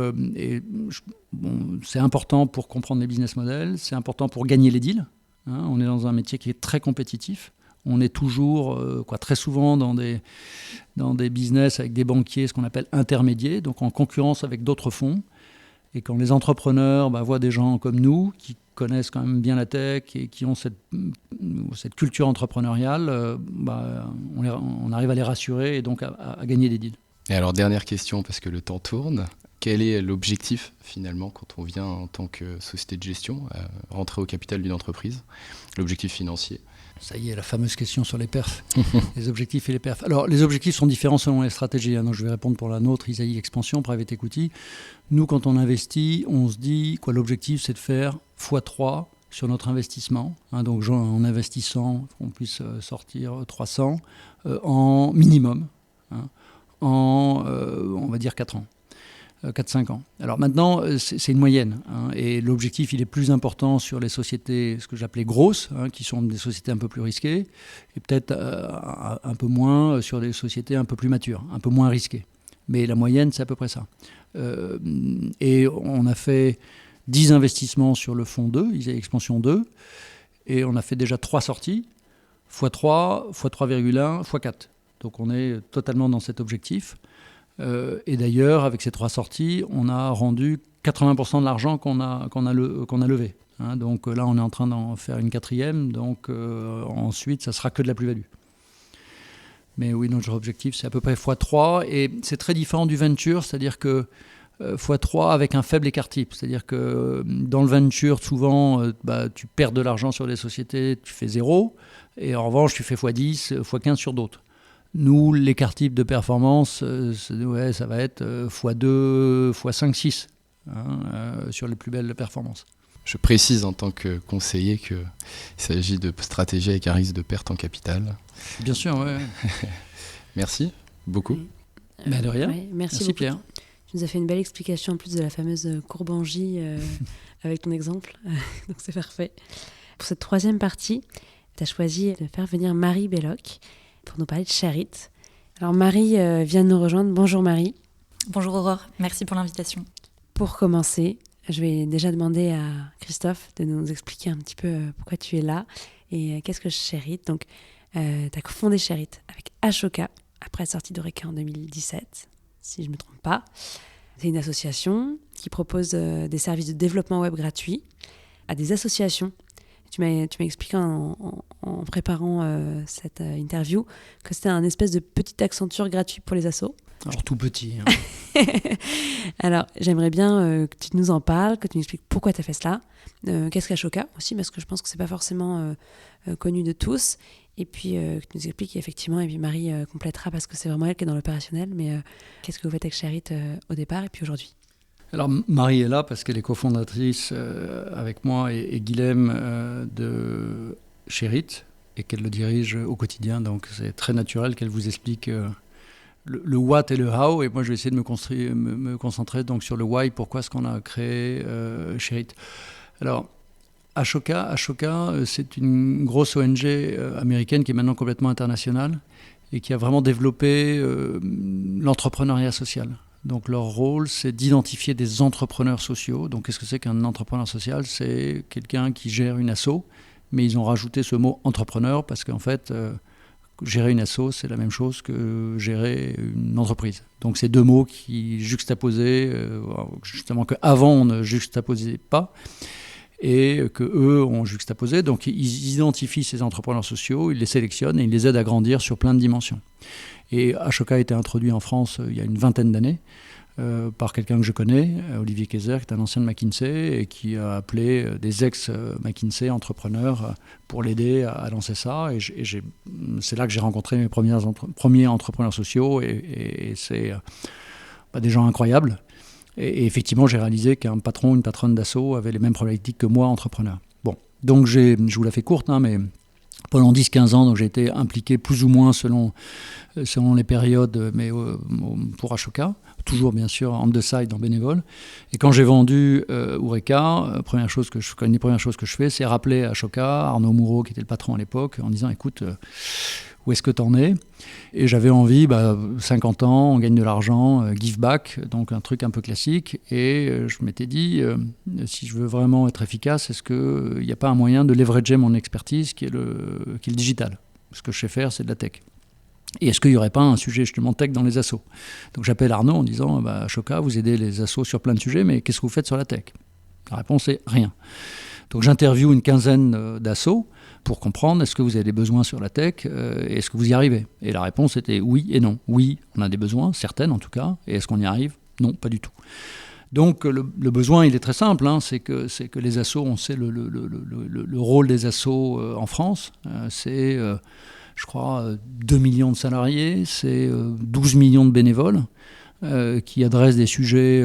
important pour comprendre les business models, c'est important pour gagner les deals. On est dans un métier qui est très compétitif. On est toujours, très souvent dans des business avec des banquiers, ce qu'on appelle intermédiaires, donc en concurrence avec d'autres fonds. Et quand les entrepreneurs voient des gens comme nous, qui connaissent quand même bien la tech et qui ont cette culture entrepreneuriale, on arrive à les rassurer et donc à gagner des deals. Et alors, dernière question, parce que le temps tourne. Quel est l'objectif, finalement, quand on vient en tant que société de gestion, à rentrer au capital d'une entreprise? L'objectif financier? Ça y est, la fameuse question sur les perfs, les objectifs et les perfs. Alors, les objectifs sont différents selon les stratégies. Donc, je vais répondre pour la nôtre, Isaïe Expansion, Private Equity. Nous, quand on investit, on se dit, l'objectif, c'est de faire x3 sur notre investissement. Donc, en investissant, on puisse sortir 300 en minimum, on va dire 4 ans. 4-5 ans. Alors maintenant, c'est une moyenne. Et l'objectif, il est plus important sur les sociétés, ce que j'appelais grosses, qui sont des sociétés un peu plus risquées, et peut-être un peu moins sur des sociétés un peu plus matures, un peu moins risquées. Mais la moyenne, c'est à peu près ça. Et on a fait 10 investissements sur le fonds 2, Isaïe Expansion 2, et on a fait déjà 3 sorties, x3, x3,1, x4. Donc on est totalement dans cet objectif. Et d'ailleurs, avec ces 3 sorties, on a rendu 80% de l'argent qu'on a levé. Donc là, on est en train d'en faire une 4e. Donc ensuite, ça sera que de la plus-value. Mais oui, notre objectif, c'est à peu près x3. Et c'est très différent du venture, c'est-à-dire que x3 avec un faible écart type. C'est-à-dire que dans le venture, souvent, tu perds de l'argent sur des sociétés, tu fais 0. Et en revanche, tu fais x10, x15 sur d'autres. Nous, l'écart type de performance, ça va être x2, x5, 6 sur les plus belles performances. Je précise en tant que conseiller qu'il s'agit de stratégie avec un risque de perte en capital. Bien sûr, oui. Merci beaucoup. De rien. Ouais, merci beaucoup, Pierre. Tu nous as fait une belle explication en plus de la fameuse courbe en J avec ton exemple. Donc c'est parfait. Pour cette 3e partie, tu as choisi de faire venir Marie Belloc pour nous parler de Share It. Alors Marie vient de nous rejoindre. Bonjour Marie. Bonjour Aurore, merci pour l'invitation. Pour commencer, je vais déjà demander à Christophe de nous expliquer un petit peu pourquoi tu es là et qu'est-ce que Share It. Donc, tu as fondé Share It avec Ashoka après la sortie d'Eureka en 2017, si je ne me trompe pas. C'est une association qui propose des services de développement web gratuits à des associations. Tu m'as expliqué en préparant cette interview que c'était un espèce de petit Accenture gratuit pour les assos. Alors tout petit. Alors j'aimerais bien que tu nous en parles, que tu nous expliques pourquoi tu as fait cela. Qu'est-ce qu'Ashoka aussi, parce que je pense que c'est pas forcément connu de tous. Et puis que tu nous expliques effectivement, et puis Marie complétera parce que c'est vraiment elle qui est dans l'opérationnel, mais qu'est-ce que vous faites avec Share It au départ et puis aujourd'hui? Alors Marie est là parce qu'elle est cofondatrice avec moi et Guilhem de Share It et qu'elle le dirige au quotidien. Donc c'est très naturel qu'elle vous explique le what et le how, et moi je vais essayer de me concentrer donc sur le why, pourquoi est-ce qu'on a créé Sherit. Alors, Ashoka, c'est une grosse ONG américaine qui est maintenant complètement internationale et qui a vraiment développé l'entrepreneuriat social. Donc leur rôle, c'est d'identifier des entrepreneurs sociaux. Donc qu'est-ce que c'est qu'un entrepreneur social ? C'est quelqu'un qui gère une asso, mais ils ont rajouté ce mot entrepreneur parce qu'en fait, gérer une asso, c'est la même chose que gérer une entreprise. Donc c'est deux mots qui juxtaposés, justement qu'avant on ne juxtaposait pas, et qu'eux ont juxtaposé. Donc ils identifient ces entrepreneurs sociaux, ils les sélectionnent et ils les aident à grandir sur plein de dimensions. Et Ashoka a été introduit en France il y a une vingtaine d'années par quelqu'un que je connais, Olivier Kayser, qui est un ancien de McKinsey et qui a appelé des ex-McKinsey entrepreneurs pour l'aider à lancer ça. Et c'est là que j'ai rencontré mes premiers entrepreneurs sociaux et c'est des gens incroyables. Et effectivement, j'ai réalisé qu'un patron, une patronne d'asso avait les mêmes problématiques que moi, entrepreneur. Bon, donc je vous la fais courte, mais pendant 10-15 ans, donc j'ai été impliqué plus ou moins selon les périodes, mais pour Ashoka, toujours bien sûr on the side, en bénévole. Et quand j'ai vendu Eureka, une des premières choses que je fais, c'est rappeler à Ashoka, Arnaud Moureau, qui était le patron à l'époque, en disant écoute, où est-ce que t'en es ? Et j'avais envie, 50 ans, on gagne de l'argent, give back, donc un truc un peu classique. Et je m'étais dit, si je veux vraiment être efficace, est-ce qu'il n'y a pas un moyen de leverager mon expertise qui est le digital ? Ce que je sais faire, c'est de la tech. Et est-ce qu'il n'y aurait pas un sujet justement tech dans les assos ? Donc j'appelle Arnaud en disant, Ashoka, vous aidez les assos sur plein de sujets, mais qu'est-ce que vous faites sur la tech ? La réponse est rien. Donc j'interviewe une quinzaine d'assos pour comprendre est-ce que vous avez des besoins sur la tech et est-ce que vous y arrivez ? Et la réponse était oui et non. Oui, on a des besoins, certaines en tout cas, et est-ce qu'on y arrive ? Non, pas du tout. Donc le besoin, il est très simple, c'est que les assos, on sait le rôle des assos en France, c'est, je crois, 2 millions de salariés, c'est 12 millions de bénévoles, qui adressent des sujets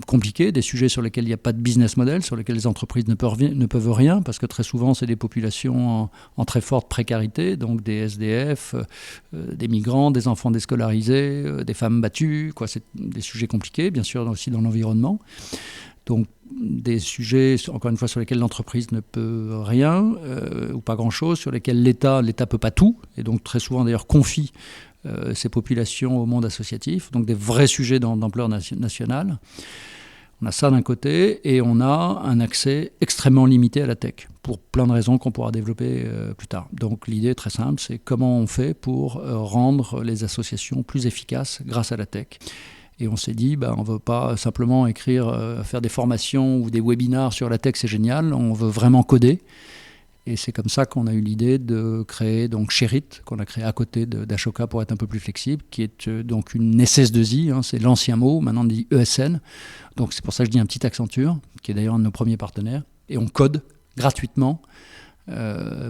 compliqués, des sujets sur lesquels il n'y a pas de business model, sur lesquels les entreprises ne peuvent rien, parce que très souvent, c'est des populations en très forte précarité, donc des SDF, des migrants, des enfants déscolarisés, des femmes battues, c'est des sujets compliqués, bien sûr aussi dans l'environnement. Donc des sujets, encore une fois, sur lesquels l'entreprise ne peut rien, ou pas grand-chose, sur lesquels l'État ne peut pas tout, et donc très souvent d'ailleurs confie ces populations au monde associatif, donc des vrais sujets d'ampleur nationale. On a ça d'un côté, et on a un accès extrêmement limité à la tech, pour plein de raisons qu'on pourra développer plus tard. Donc l'idée est très simple, c'est comment on fait pour rendre les associations plus efficaces grâce à la tech. Et on s'est dit, on ne veut pas simplement faire des formations ou des webinars sur la tech, c'est génial, on veut vraiment coder. Et c'est comme ça qu'on a eu l'idée de créer donc Sherit, qu'on a créé à côté d'Ashoka pour être un peu plus flexible, qui est donc une SS2I, c'est l'ancien mot, maintenant on dit ESN. Donc c'est pour ça que je dis un petit Accenture, qui est d'ailleurs un de nos premiers partenaires. Et on code gratuitement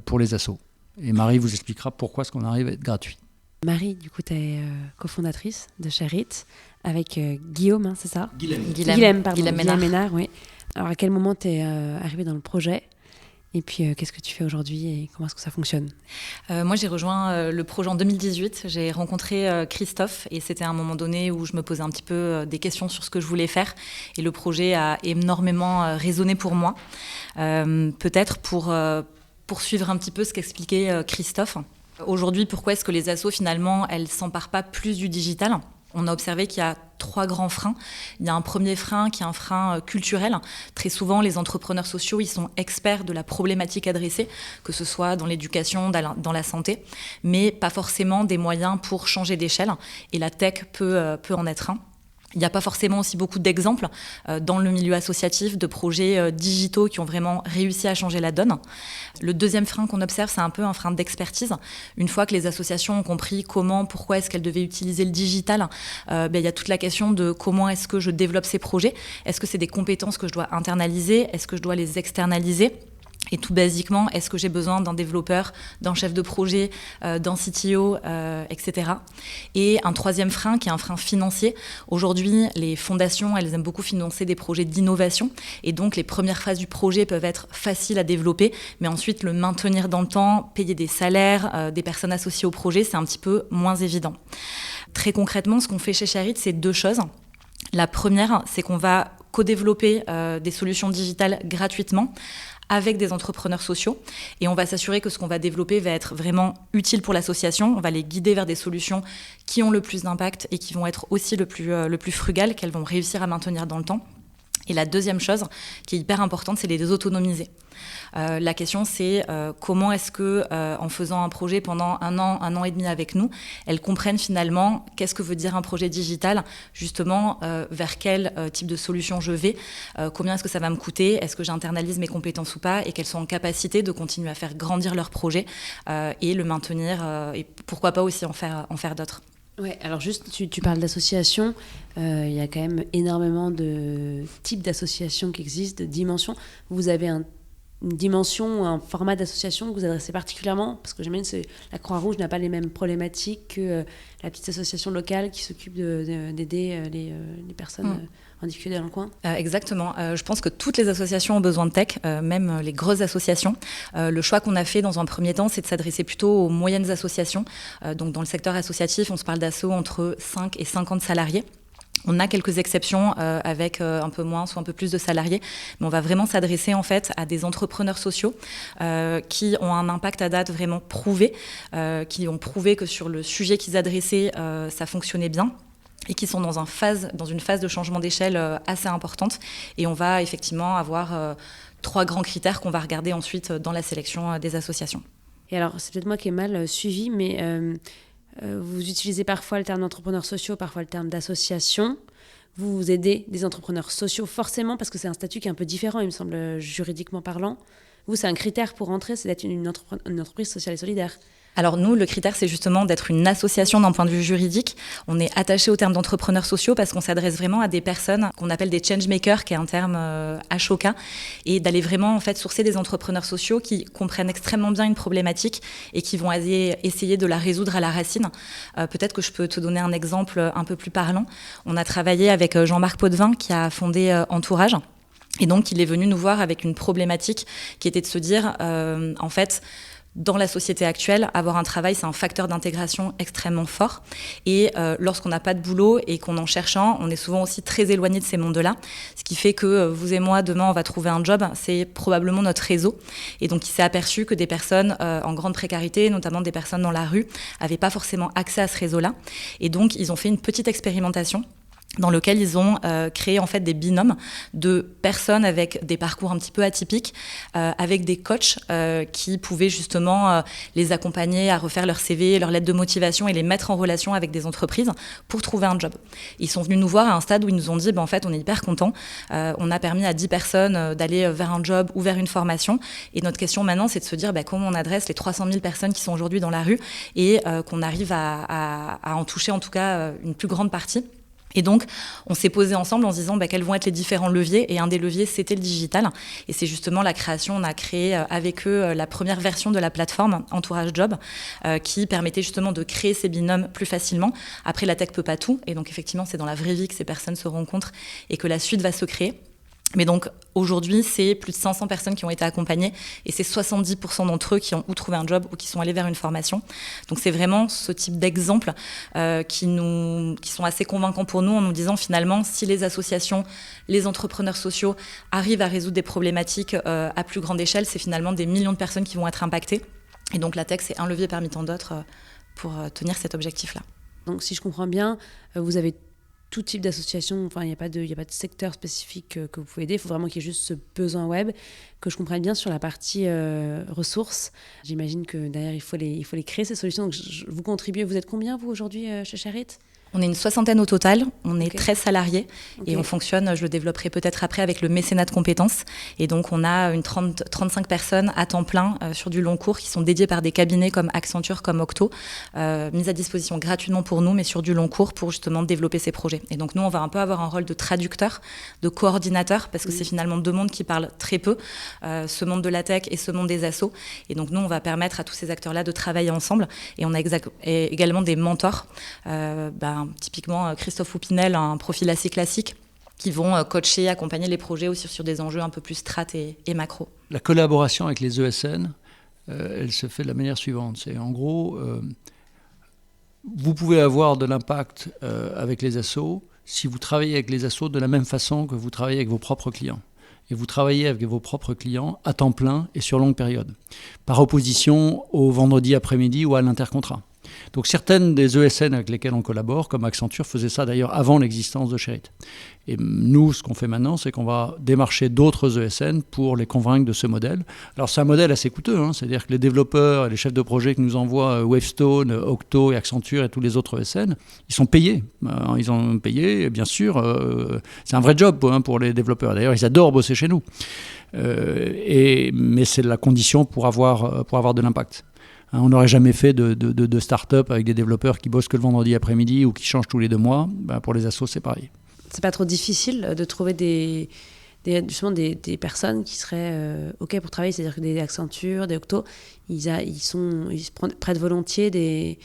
pour les assos. Et Marie vous expliquera pourquoi est-ce qu'on arrive à être gratuit. Marie, du coup, tu es cofondatrice de Sherit avec Guillaume, c'est ça ? Guilhem Ménard, oui. Alors à quel moment tu es arrivée dans le projet ? Et puis, qu'est-ce que tu fais aujourd'hui et comment est-ce que ça fonctionne ? Moi, j'ai rejoint le projet en 2018. J'ai rencontré Christophe et c'était à un moment donné où je me posais un petit peu des questions sur ce que je voulais faire. Et le projet a énormément résonné pour moi. Peut-être pour poursuivre un petit peu ce qu'expliquait Christophe. Aujourd'hui, pourquoi est-ce que les assos, finalement, elles ne s'emparent pas plus du digital ? On a observé qu'il y a 3 grands freins. Il y a un premier frein qui est un frein culturel. Très souvent, les entrepreneurs sociaux, ils sont experts de la problématique adressée, que ce soit dans l'éducation, dans la santé, mais pas forcément des moyens pour changer d'échelle. Et la tech peut en être un. Il n'y a pas forcément aussi beaucoup d'exemples dans le milieu associatif de projets digitaux qui ont vraiment réussi à changer la donne. Le deuxième frein qu'on observe, c'est un peu un frein d'expertise. Une fois que les associations ont compris pourquoi est-ce qu'elles devaient utiliser le digital, il y a toute la question de comment est-ce que je développe ces projets. Est-ce que c'est des compétences que je dois internaliser ? Est-ce que je dois les externaliser ? Et tout basiquement, est-ce que j'ai besoin d'un développeur, d'un chef de projet, d'un CTO, etc. Et un troisième frein qui est un frein financier. Aujourd'hui, les fondations, elles aiment beaucoup financer des projets d'innovation. Et donc, les premières phases du projet peuvent être faciles à développer, mais ensuite, le maintenir dans le temps, payer des salaires, des personnes associées au projet, c'est un petit peu moins évident. Très concrètement, ce qu'on fait chez Sharit, c'est 2 choses. La première, c'est qu'on va co-développer des solutions digitales gratuitement avec des entrepreneurs sociaux, et on va s'assurer que ce qu'on va développer va être vraiment utile pour l'association. On va les guider vers des solutions qui ont le plus d'impact et qui vont être aussi le plus frugales, qu'elles vont réussir à maintenir dans le temps. Et la deuxième chose qui est hyper importante, c'est de les autonomiser. La question, c'est comment est-ce que, en faisant un projet pendant un an et demi avec nous, elles comprennent finalement qu'est-ce que veut dire un projet digital, justement vers quel type de solution je vais, combien est-ce que ça va me coûter, est-ce que j'internalise mes compétences ou pas, et qu'elles sont en capacité de continuer à faire grandir leur projet et le maintenir, et pourquoi pas aussi en faire d'autres. Ouais, alors juste, tu parles d'associations, il y a quand même énormément de types d'associations qui existent, de dimensions. Vous avez une dimension, un format d'association que vous adressez particulièrement, parce que j'imagine que la Croix-Rouge n'a pas les mêmes problématiques que la petite association locale qui s'occupe d'aider les personnes en difficulté dans le coin. Exactement. Je pense que toutes les associations ont besoin de tech, même les grosses associations. Le choix qu'on a fait dans un premier temps, c'est de s'adresser plutôt aux moyennes associations. Donc dans le secteur associatif, on se parle d'assos entre 5 et 50 salariés. On a quelques exceptions avec un peu moins, soit un peu plus de salariés, mais on va vraiment s'adresser en fait à des entrepreneurs sociaux qui ont un impact à date vraiment prouvé, qui ont prouvé que sur le sujet qu'ils adressaient, ça fonctionnait bien, et qui sont dans une phase de changement d'échelle assez importante. Et on va effectivement avoir 3 grands critères qu'on va regarder ensuite dans la sélection des associations. Et alors, c'est peut-être moi qui ai mal suivi, mais vous utilisez parfois le terme d'entrepreneurs sociaux, parfois le terme d'association. Vous aidez des entrepreneurs sociaux forcément, parce que c'est un statut qui est un peu différent, il me semble, juridiquement parlant. Vous, c'est un critère pour entrer, c'est d'être une entreprise sociale et solidaire. Alors nous, le critère, c'est justement d'être une association d'un point de vue juridique. On est attaché au terme d'entrepreneurs sociaux parce qu'on s'adresse vraiment à des personnes qu'on appelle des changemakers, qui est un terme Ashoka, et d'aller vraiment en fait sourcer des entrepreneurs sociaux qui comprennent extrêmement bien une problématique et qui vont essayer de la résoudre à la racine. Peut-être que je peux te donner un exemple un peu plus parlant. On a travaillé avec Jean-Marc Potvin qui a fondé Entourage. Et donc, il est venu nous voir avec une problématique qui était de se dire, en fait, dans la société actuelle, avoir un travail, c'est un facteur d'intégration extrêmement fort. Et lorsqu'on n'a pas de boulot et qu'on en cherche un, on est souvent aussi très éloigné de ces mondes-là. Ce qui fait que vous et moi, demain, on va trouver un job. C'est probablement notre réseau. Et donc, il s'est aperçu que des personnes en grande précarité, notamment des personnes dans la rue, n'avaient pas forcément accès à ce réseau-là. Et donc, ils ont fait une petite expérimentation dans lequel ils ont créé en fait des binômes de personnes avec des parcours un petit peu atypiques, avec des coachs qui pouvaient justement les accompagner à refaire leur CV, leur lettre de motivation et les mettre en relation avec des entreprises pour trouver un job. Ils sont venus nous voir à un stade où ils nous ont dit en fait on est hyper contents, on a permis à 10 personnes d'aller vers un job ou vers une formation, et notre question maintenant c'est de se dire comment on adresse les 300 000 personnes qui sont aujourd'hui dans la rue et qu'on arrive à en toucher en tout cas une plus grande partie. Et donc, on s'est posé ensemble en se disant quels vont être les différents leviers. Et un des leviers, c'était le digital. Et c'est justement la création, on a créé avec eux la première version de la plateforme Entourage Job, qui permettait justement de créer ces binômes plus facilement. Après, la tech peut pas tout. Et donc, effectivement, c'est dans la vraie vie que ces personnes se rencontrent et que la suite va se créer. Mais donc, aujourd'hui, c'est plus de 500 personnes qui ont été accompagnées et c'est 70% d'entre eux qui ont ou trouvé un job ou qui sont allés vers une formation. Donc, c'est vraiment ce type d'exemples qui sont assez convaincants pour nous en nous disant finalement, si les associations, les entrepreneurs sociaux arrivent à résoudre des problématiques à plus grande échelle, c'est finalement des millions de personnes qui vont être impactées. Et donc, la tech, c'est un levier parmi tant d'autres pour tenir cet objectif-là. Donc, si je comprends bien, vous avez tout type d'association, enfin, il n'y a pas de secteur spécifique que vous pouvez aider, il faut vraiment qu'il y ait juste ce besoin web, que je comprenne bien sur la partie ressources. J'imagine que derrière, il faut les créer, ces solutions. Donc, vous contribuez, vous êtes combien, vous, aujourd'hui, chez Sharit ? On est une 60aine au total, on est 13 salariés et on fonctionne, je le développerai peut-être après, avec le mécénat de compétences. Et donc on a 35 personnes à temps plein sur du long cours qui sont dédiées par des cabinets comme Accenture, comme Octo, mises à disposition gratuitement pour nous, mais sur du long cours pour justement développer ces projets. Et donc nous, on va un peu avoir un rôle de traducteur, de coordinateur, parce que c'est finalement deux mondes qui parlent très peu, ce monde de la tech et ce monde des assos. Et donc nous, on va permettre à tous ces acteurs-là de travailler ensemble. Et on a également des mentors, typiquement Christophe Houpinel, un profil assez classique, qui vont coacher, accompagner les projets aussi sur des enjeux un peu plus strat et macro. La collaboration avec les ESN, elle se fait de la manière suivante. C'est en gros, vous pouvez avoir de l'impact avec les assos si vous travaillez avec les assos de la même façon que vous travaillez avec vos propres clients. Et vous travaillez avec vos propres clients à temps plein et sur longue période, par opposition au vendredi après-midi ou à l'intercontrat. Donc certaines des ESN avec lesquelles on collabore, comme Accenture, faisaient ça d'ailleurs avant l'existence de Sherit. Et nous, ce qu'on fait maintenant, c'est qu'on va démarcher d'autres ESN pour les convaincre de ce modèle. Alors c'est un modèle assez coûteux, c'est-à-dire que les développeurs et les chefs de projet que nous envoient Wavestone, Octo et Accenture et tous les autres ESN, ils sont payés. Ils ont payé, et bien sûr, c'est un vrai job pour les développeurs. D'ailleurs, ils adorent bosser chez nous. Mais c'est la condition pour avoir de l'impact. On n'aurait jamais fait de start-up avec des développeurs qui bossent que le vendredi après-midi ou qui changent tous les 2 mois. Pour les assos, c'est pareil. C'est pas trop difficile de trouver des personnes qui seraient OK pour travailler, c'est-à-dire que des Accenture, des Octo, ils prennent volontiers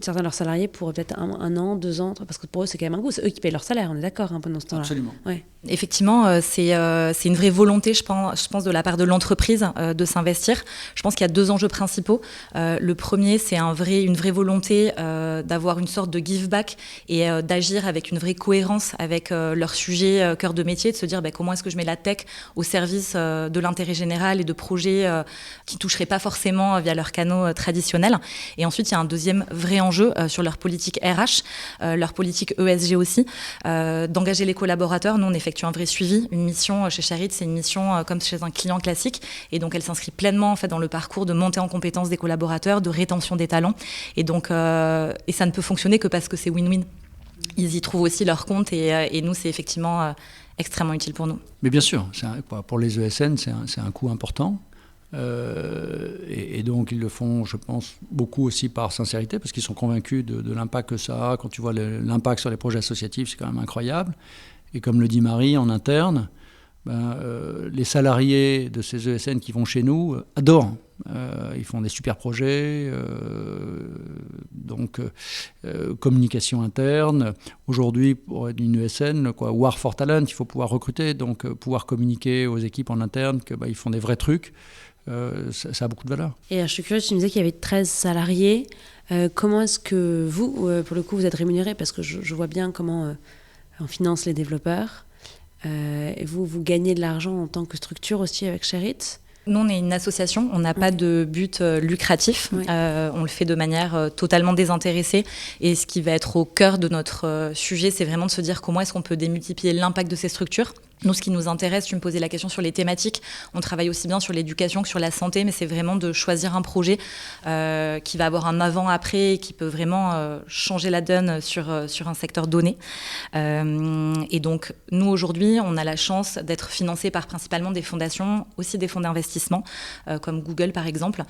certains de leurs salariés pour peut-être un an, 2 ans, parce que pour eux c'est quand même un coût, c'est eux qui payent leur salaire, on est d'accord pendant ce temps-là. Absolument. Ouais. Effectivement, c'est une vraie volonté, je pense, de la part de l'entreprise de s'investir. Je pense qu'il y a 2 enjeux principaux. Le premier, c'est une vraie volonté d'avoir une sorte de give back et d'agir avec une vraie cohérence avec leur sujet cœur de métier, de se dire comment est-ce que je mets la tech au service de l'intérêt général et de projets qui ne toucheraient pas forcément via leurs canaux traditionnels. Et ensuite, il y a un deuxième vrai enjeu sur leur politique RH, leur politique ESG aussi, d'engager les collaborateurs. Nous, on effectue un vrai suivi. Une mission chez Sherit, c'est une mission comme chez un client classique. Et donc, elle s'inscrit pleinement en fait, dans le parcours de montée en compétence des collaborateurs, de rétention des talents. Et donc, et ça ne peut fonctionner que parce que c'est win-win. Ils y trouvent aussi leur compte et nous, c'est effectivement extrêmement utile pour nous. Mais bien sûr, pour les ESN, c'est un coût important. Et donc ils le font, je pense, beaucoup aussi par sincérité, parce qu'ils sont convaincus de l'impact que ça a. Quand tu vois l'impact sur les projets associatifs, c'est quand même incroyable. Et comme le dit Marie, en interne, les salariés de ces ESN qui vont chez nous adorent. Ils font des super projets, communication interne. Aujourd'hui, pour être une ESN, War for Talent, il faut pouvoir recruter, donc pouvoir communiquer aux équipes en interne qu'ils font des vrais trucs. Ça a beaucoup de valeur. Et je suis curieuse, tu me disais qu'il y avait 13 salariés. Comment est-ce que vous, pour le coup, vous êtes rémunérés? Parce que je vois bien comment on finance les développeurs. Et vous gagnez de l'argent en tant que structure aussi avec Sherit? Nous, on est une association, on n'a pas de but lucratif, on le fait de manière totalement désintéressée et ce qui va être au cœur de notre sujet, c'est vraiment de se dire comment est-ce qu'on peut démultiplier l'impact de ces structures. Nous, ce qui nous intéresse, tu me posais la question sur les thématiques, on travaille aussi bien sur l'éducation que sur la santé, mais c'est vraiment de choisir un projet qui va avoir un avant-après et qui peut vraiment changer la donne sur un secteur donné. Et donc, nous, aujourd'hui, on a la chance d'être financés par principalement des fondations, aussi des fonds d'investissement, comme Google par exemple,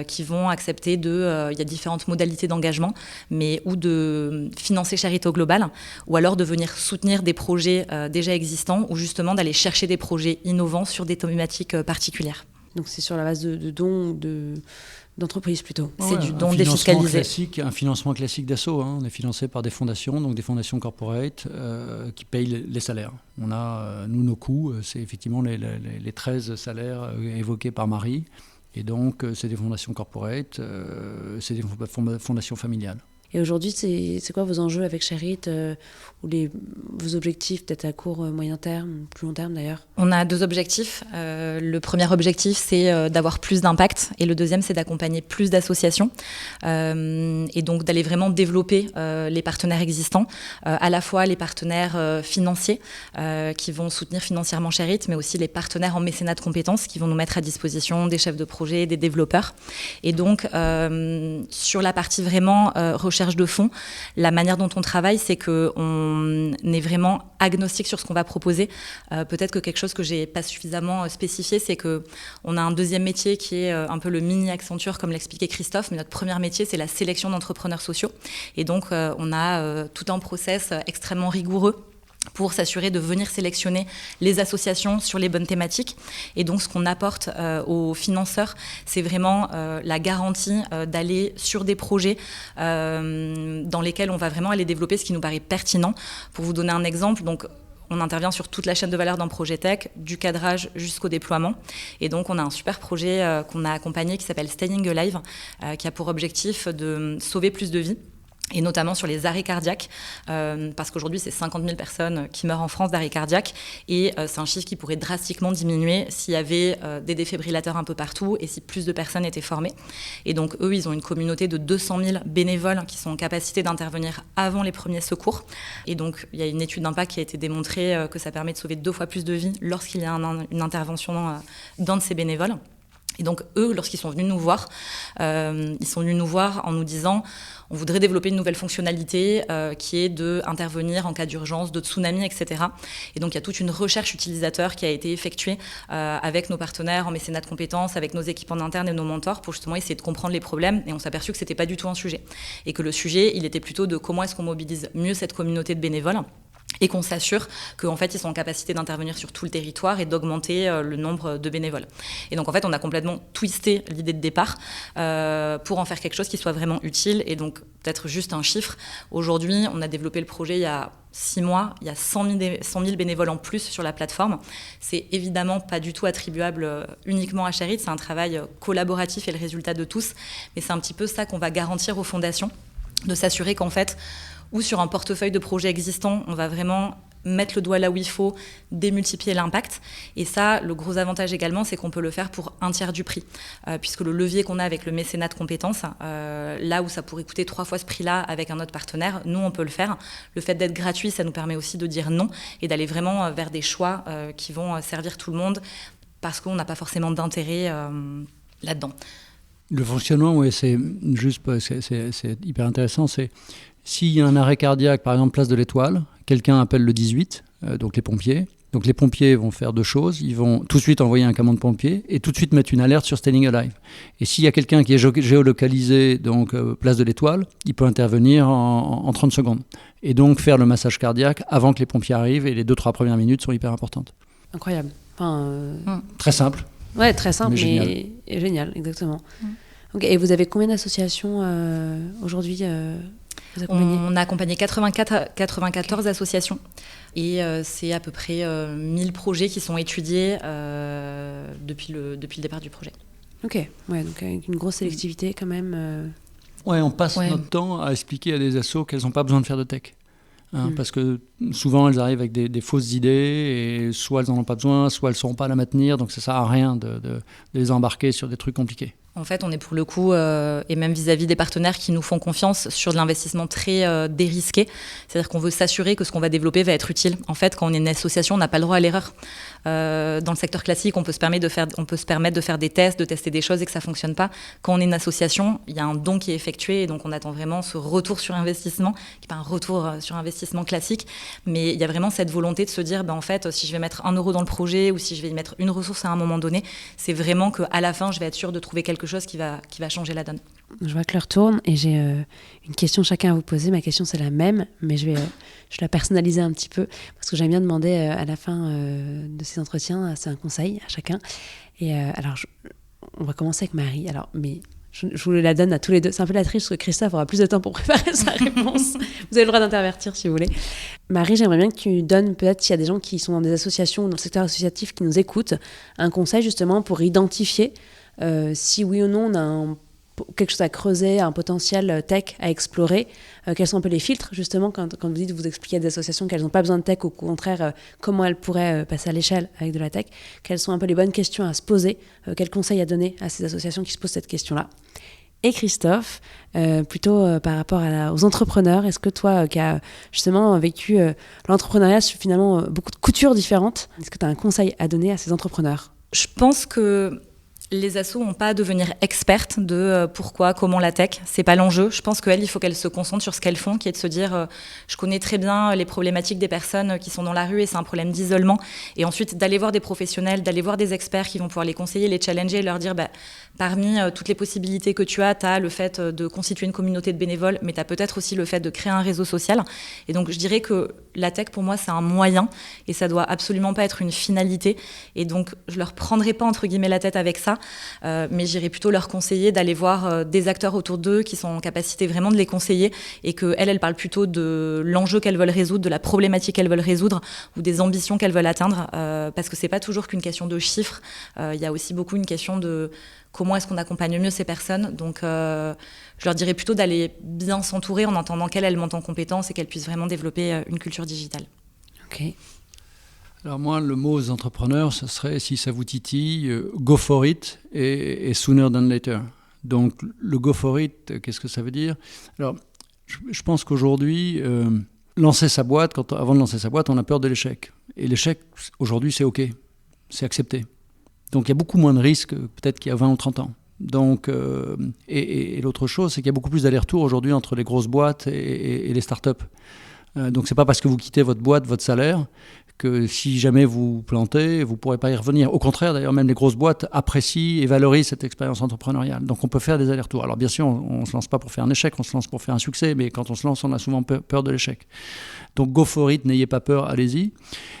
qui vont accepter il y a différentes modalités d'engagement, mais ou de financer Sherit au global, ou alors de venir soutenir des projets déjà existants, ou justement d'aller chercher des projets innovants sur des thématiques particulières. Donc c'est sur la base de dons d'entreprises plutôt. C'est du don défiscalisé. Un financement classique d'assaut. On est financé par des fondations, donc des fondations corporate qui payent les salaires. On a, nous, nos coûts, c'est effectivement les 13 salaires évoqués par Marie. Et donc, c'est des fondations corporate, c'est des fondations familiales. Et aujourd'hui, c'est quoi vos enjeux avec Sherit ou vos objectifs, peut-être à court, moyen terme, plus long terme d'ailleurs? On a 2 objectifs. Le premier objectif, c'est d'avoir plus d'impact. Et le deuxième, c'est d'accompagner plus d'associations. Et donc d'aller vraiment développer les partenaires existants. À la fois les partenaires financiers qui vont soutenir financièrement Sherit, mais aussi les partenaires en mécénat de compétences qui vont nous mettre à disposition des chefs de projet, des développeurs. Et donc, sur la partie vraiment recherche de fonds, la manière dont on travaille, c'est qu'on est vraiment agnostique sur ce qu'on va proposer. Peut-être que quelque chose que j'ai pas suffisamment spécifié, c'est qu'on a un deuxième métier qui est un peu le mini Accenture, comme l'expliquait Christophe, mais notre premier métier, c'est la sélection d'entrepreneurs sociaux. Et donc, on a tout un process extrêmement rigoureux pour s'assurer de venir sélectionner les associations sur les bonnes thématiques. Et donc, ce qu'on apporte aux financeurs, c'est vraiment la garantie d'aller sur des projets dans lesquels on va vraiment aller développer ce qui nous paraît pertinent. Pour vous donner un exemple, donc, on intervient sur toute la chaîne de valeur d'un projet tech, du cadrage jusqu'au déploiement. Et donc, on a un super projet qu'on a accompagné qui s'appelle Staying Alive, qui a pour objectif de sauver plus de vies. et notamment sur les arrêts cardiaques, parce qu'aujourd'hui, c'est 50 000 personnes qui meurent en France d'arrêts cardiaques, et c'est un chiffre qui pourrait drastiquement diminuer s'il y avait des défibrillateurs un peu partout et si plus de personnes étaient formées. Et donc, eux, ils ont une communauté de 200 000 bénévoles qui sont en capacité d'intervenir avant les premiers secours. Et donc, il y a une étude d'impact qui a été démontrée que ça permet de sauver 2 fois plus de vies lorsqu'il y a une intervention d'un de ces bénévoles. Et donc, eux, lorsqu'ils sont venus nous voir, ils sont venus nous voir en nous disant on voudrait développer une nouvelle fonctionnalité qui est d'intervenir en cas d'urgence, de tsunami, etc. Et donc, il y a toute une recherche utilisateur qui a été effectuée avec nos partenaires en mécénat de compétences, avec nos équipes en interne et nos mentors pour justement essayer de comprendre les problèmes. Et on s'est aperçu que ce n'était pas du tout un sujet. Et que le sujet, il était plutôt de comment est-ce qu'on mobilise mieux cette communauté de bénévoles et qu'on s'assure qu'en fait, ils sont en capacité d'intervenir sur tout le territoire et d'augmenter le nombre de bénévoles. Et donc, en fait, on a complètement twisté l'idée de départ pour en faire quelque chose qui soit vraiment utile. Et donc, peut-être juste un chiffre. Aujourd'hui, on a développé le projet il y a 6 mois. Il y a 100 000 bénévoles en plus sur la plateforme. C'est évidemment pas du tout attribuable uniquement à Charit. C'est un travail collaboratif et le résultat de tous. Mais c'est un petit peu ça qu'on va garantir aux fondations, de s'assurer qu'en fait, ou sur un portefeuille de projets existants, on va vraiment mettre le doigt là où il faut, démultiplier l'impact. Et ça, le gros avantage également, c'est qu'on peut le faire pour 1/3 du prix. Puisque le levier qu'on a avec le mécénat de compétences, là où ça pourrait coûter 3 fois ce prix-là avec un autre partenaire, nous, on peut le faire. Le fait d'être gratuit, ça nous permet aussi de dire non et d'aller vraiment vers des choix qui vont servir tout le monde parce qu'on n'a pas forcément d'intérêt là-dedans. Le fonctionnement, oui, c'est hyper intéressant. C'est s'il y a un arrêt cardiaque, par exemple, place de l'Étoile, quelqu'un appelle le 18, donc les pompiers. Donc les pompiers vont faire 2 choses. Ils vont tout de suite envoyer un camion de pompiers et tout de suite mettre une alerte sur Staying Alive. Et s'il y a quelqu'un qui est géolocalisé, donc place de l'Étoile, il peut intervenir en 30 secondes. Et donc faire le massage cardiaque avant que les pompiers arrivent. Et les 2-3 premières minutes sont hyper importantes. Incroyable. Très simple. Ouais, très simple, mais génial, exactement. Okay, et vous avez combien d'associations aujourd'hui On a accompagné 94 associations et c'est à peu près 1000 projets qui sont étudiés depuis le départ du projet. Ok, ouais, donc avec une grosse sélectivité quand même. Ouais, on passe notre temps à expliquer à des assos qu'elles n'ont pas besoin de faire de tech. Parce que souvent elles arrivent avec des fausses idées et soit elles n'en ont pas besoin, soit elles ne sauront pas la maintenir, donc ça ne sert à rien de les embarquer sur des trucs compliqués. En fait, on est pour le coup, et même vis-à-vis des partenaires qui nous font confiance, sur de l'investissement très dérisqué. C'est-à-dire qu'on veut s'assurer que ce qu'on va développer va être utile. En fait, quand on est une association, on n'a pas le droit à l'erreur. Dans le secteur classique, on peut se permettre de faire des tests, de tester des choses et que ça ne fonctionne pas. Quand on est une association, il y a un don qui est effectué et donc on attend vraiment ce retour sur investissement, qui n'est pas un retour sur investissement classique, mais il y a vraiment cette volonté de se dire, en fait, si je vais mettre 1 euro dans le projet ou si je vais y mettre une ressource à un moment donné, c'est vraiment qu'à la fin, je vais être sûre de trouver quelque chose qui va changer la donne. Je vois que l'heure tourne et j'ai une question chacun à vous poser. Ma question, c'est la même, mais je vais la personnaliser un petit peu parce que j'aime bien demander à la fin de ces entretiens, c'est un conseil à chacun. Et alors, on va commencer avec Marie. Alors, mais je vous la donne à tous les deux. C'est un peu la triche parce que Christophe aura plus de temps pour préparer sa réponse. Vous avez le droit d'intervertir si vous voulez. Marie, j'aimerais bien que tu donnes, peut-être s'il y a des gens qui sont dans des associations ou dans le secteur associatif qui nous écoutent, un conseil justement pour identifier si oui ou non on a quelque chose à creuser, un potentiel tech à explorer, quels sont un peu les filtres justement quand vous dites, vous expliquez à des associations qu'elles n'ont pas besoin de tech, au contraire comment elles pourraient passer à l'échelle avec de la tech, quelles sont un peu les bonnes questions à se poser, quels conseils à donner à ces associations qui se posent cette question-là. Et Christophe, plutôt par rapport aux entrepreneurs, est-ce que toi qui as justement vécu l'entrepreneuriat sur finalement beaucoup de coutures différentes, est-ce que tu as un conseil à donner à ces entrepreneurs ? Je pense que les assos n'ont pas à devenir expertes de pourquoi, comment la tech. C'est pas l'enjeu. Je pense qu'elles, il faut qu'elles se concentrent sur ce qu'elles font, qui est de se dire je connais très bien les problématiques des personnes qui sont dans la rue et c'est un problème d'isolement. Et ensuite, d'aller voir des professionnels, d'aller voir des experts qui vont pouvoir les conseiller, les challenger et leur dire parmi toutes les possibilités que tu as le fait de constituer une communauté de bénévoles, mais tu as peut-être aussi le fait de créer un réseau social. Et donc, je dirais que la tech, pour moi, c'est un moyen et ça doit absolument pas être une finalité. Et donc, je leur prendrai pas, entre guillemets, la tête avec ça, mais j'irai plutôt leur conseiller d'aller voir des acteurs autour d'eux qui sont en capacité vraiment de les conseiller et qu'elles parlent plutôt de l'enjeu qu'elles veulent résoudre, de la problématique qu'elles veulent résoudre ou des ambitions qu'elles veulent atteindre, parce que c'est pas toujours qu'une question de chiffres. Il y a aussi beaucoup une question de comment est-ce qu'on accompagne mieux ces personnes. Donc, je leur dirais plutôt d'aller bien s'entourer en entendant qu'elles montent en compétences et qu'elles puissent vraiment développer une culture digitale. Ok. Alors moi, le mot aux entrepreneurs, ce serait, si ça vous titille, go for it et sooner than later. Donc le go for it, qu'est-ce que ça veut dire ? Alors je pense qu'aujourd'hui, lancer sa boîte, avant de lancer sa boîte, on a peur de l'échec. Et l'échec, aujourd'hui, c'est OK, c'est accepté. Donc il y a beaucoup moins de risques peut-être qu'il y a 20 ou 30 ans. Donc, et l'autre chose, c'est qu'il y a beaucoup plus d'allers-retours aujourd'hui entre les grosses boîtes et les startups. Donc c'est pas parce que vous quittez votre boîte, votre salaire, que si jamais vous plantez, vous ne pourrez pas y revenir. Au contraire, d'ailleurs, même les grosses boîtes apprécient et valorisent cette expérience entrepreneuriale. Donc on peut faire des allers-retours. Alors bien sûr, on ne se lance pas pour faire un échec, on se lance pour faire un succès, mais quand on se lance, on a souvent peur de l'échec. Donc go for it, n'ayez pas peur, allez-y.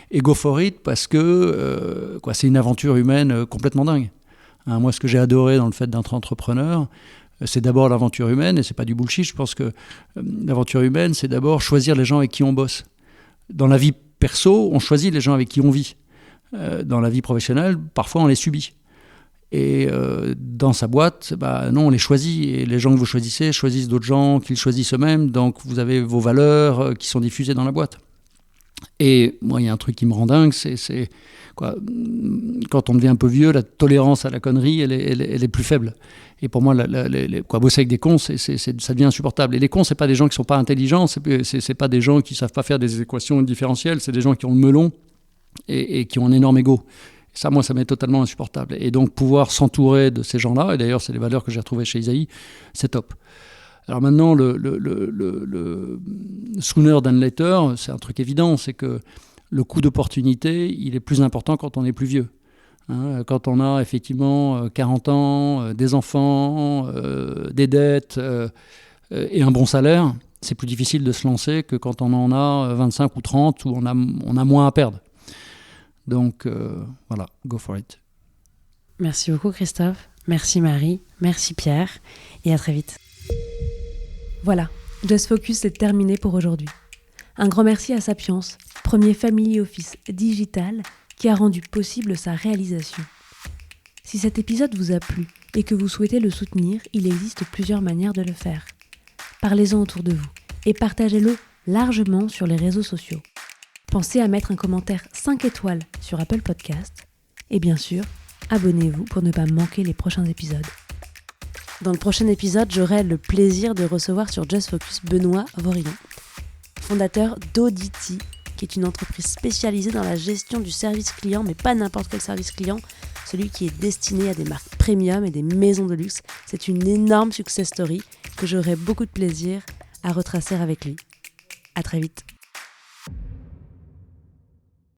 Et go for it parce que c'est une aventure humaine complètement dingue. Moi, ce que j'ai adoré dans le fait d'être entrepreneur, c'est d'abord l'aventure humaine, et c'est pas du bullshit. Je pense que l'aventure humaine, c'est d'abord choisir les gens avec qui on bosse. Dans la vie perso, on choisit les gens avec qui on vit. Dans la vie professionnelle, parfois on les subit. Et dans sa boîte, non, on les choisit. Et les gens que vous choisissez choisissent d'autres gens qu'ils choisissent eux-mêmes. Donc vous avez vos valeurs qui sont diffusées dans la boîte. Et moi, il y a un truc qui me rend dingue, c'est quand on devient un peu vieux, la tolérance à la connerie, elle est plus faible. Et pour moi, bosser avec des cons, ça devient insupportable. Et les cons, c'est pas des gens qui sont pas intelligents, c'est pas des gens qui savent pas faire des équations différentielles, c'est des gens qui ont le melon et qui ont un énorme ego. Ça, moi, ça m'est totalement insupportable. Et donc, pouvoir s'entourer de ces gens-là, et d'ailleurs, c'est les valeurs que j'ai retrouvées chez Isaïe, c'est top. Alors maintenant, le sooner than later, c'est un truc évident, c'est que le coût d'opportunité, il est plus important quand on est plus vieux. Quand on a effectivement 40 ans, des enfants, des dettes et un bon salaire, c'est plus difficile de se lancer que quand on en a 25 ou 30 où on a moins à perdre. Donc voilà, go for it. Merci beaucoup Christophe, merci Marie, merci Pierre et à très vite. Voilà, Just Focus est terminé pour aujourd'hui. Un grand merci à Sapiens, premier family office digital qui a rendu possible sa réalisation. Si cet épisode vous a plu et que vous souhaitez le soutenir, il existe plusieurs manières de le faire. Parlez-en autour de vous et partagez-le largement sur les réseaux sociaux. Pensez à mettre un commentaire 5 étoiles sur Apple Podcast et bien sûr, abonnez-vous pour ne pas manquer les prochains épisodes. Dans le prochain épisode, j'aurai le plaisir de recevoir sur Just Focus Benoît Vorillon, fondateur d'Audity, qui est une entreprise spécialisée dans la gestion du service client, mais pas n'importe quel service client, celui qui est destiné à des marques premium et des maisons de luxe. C'est une énorme success story que j'aurai beaucoup de plaisir à retracer avec lui. À très vite.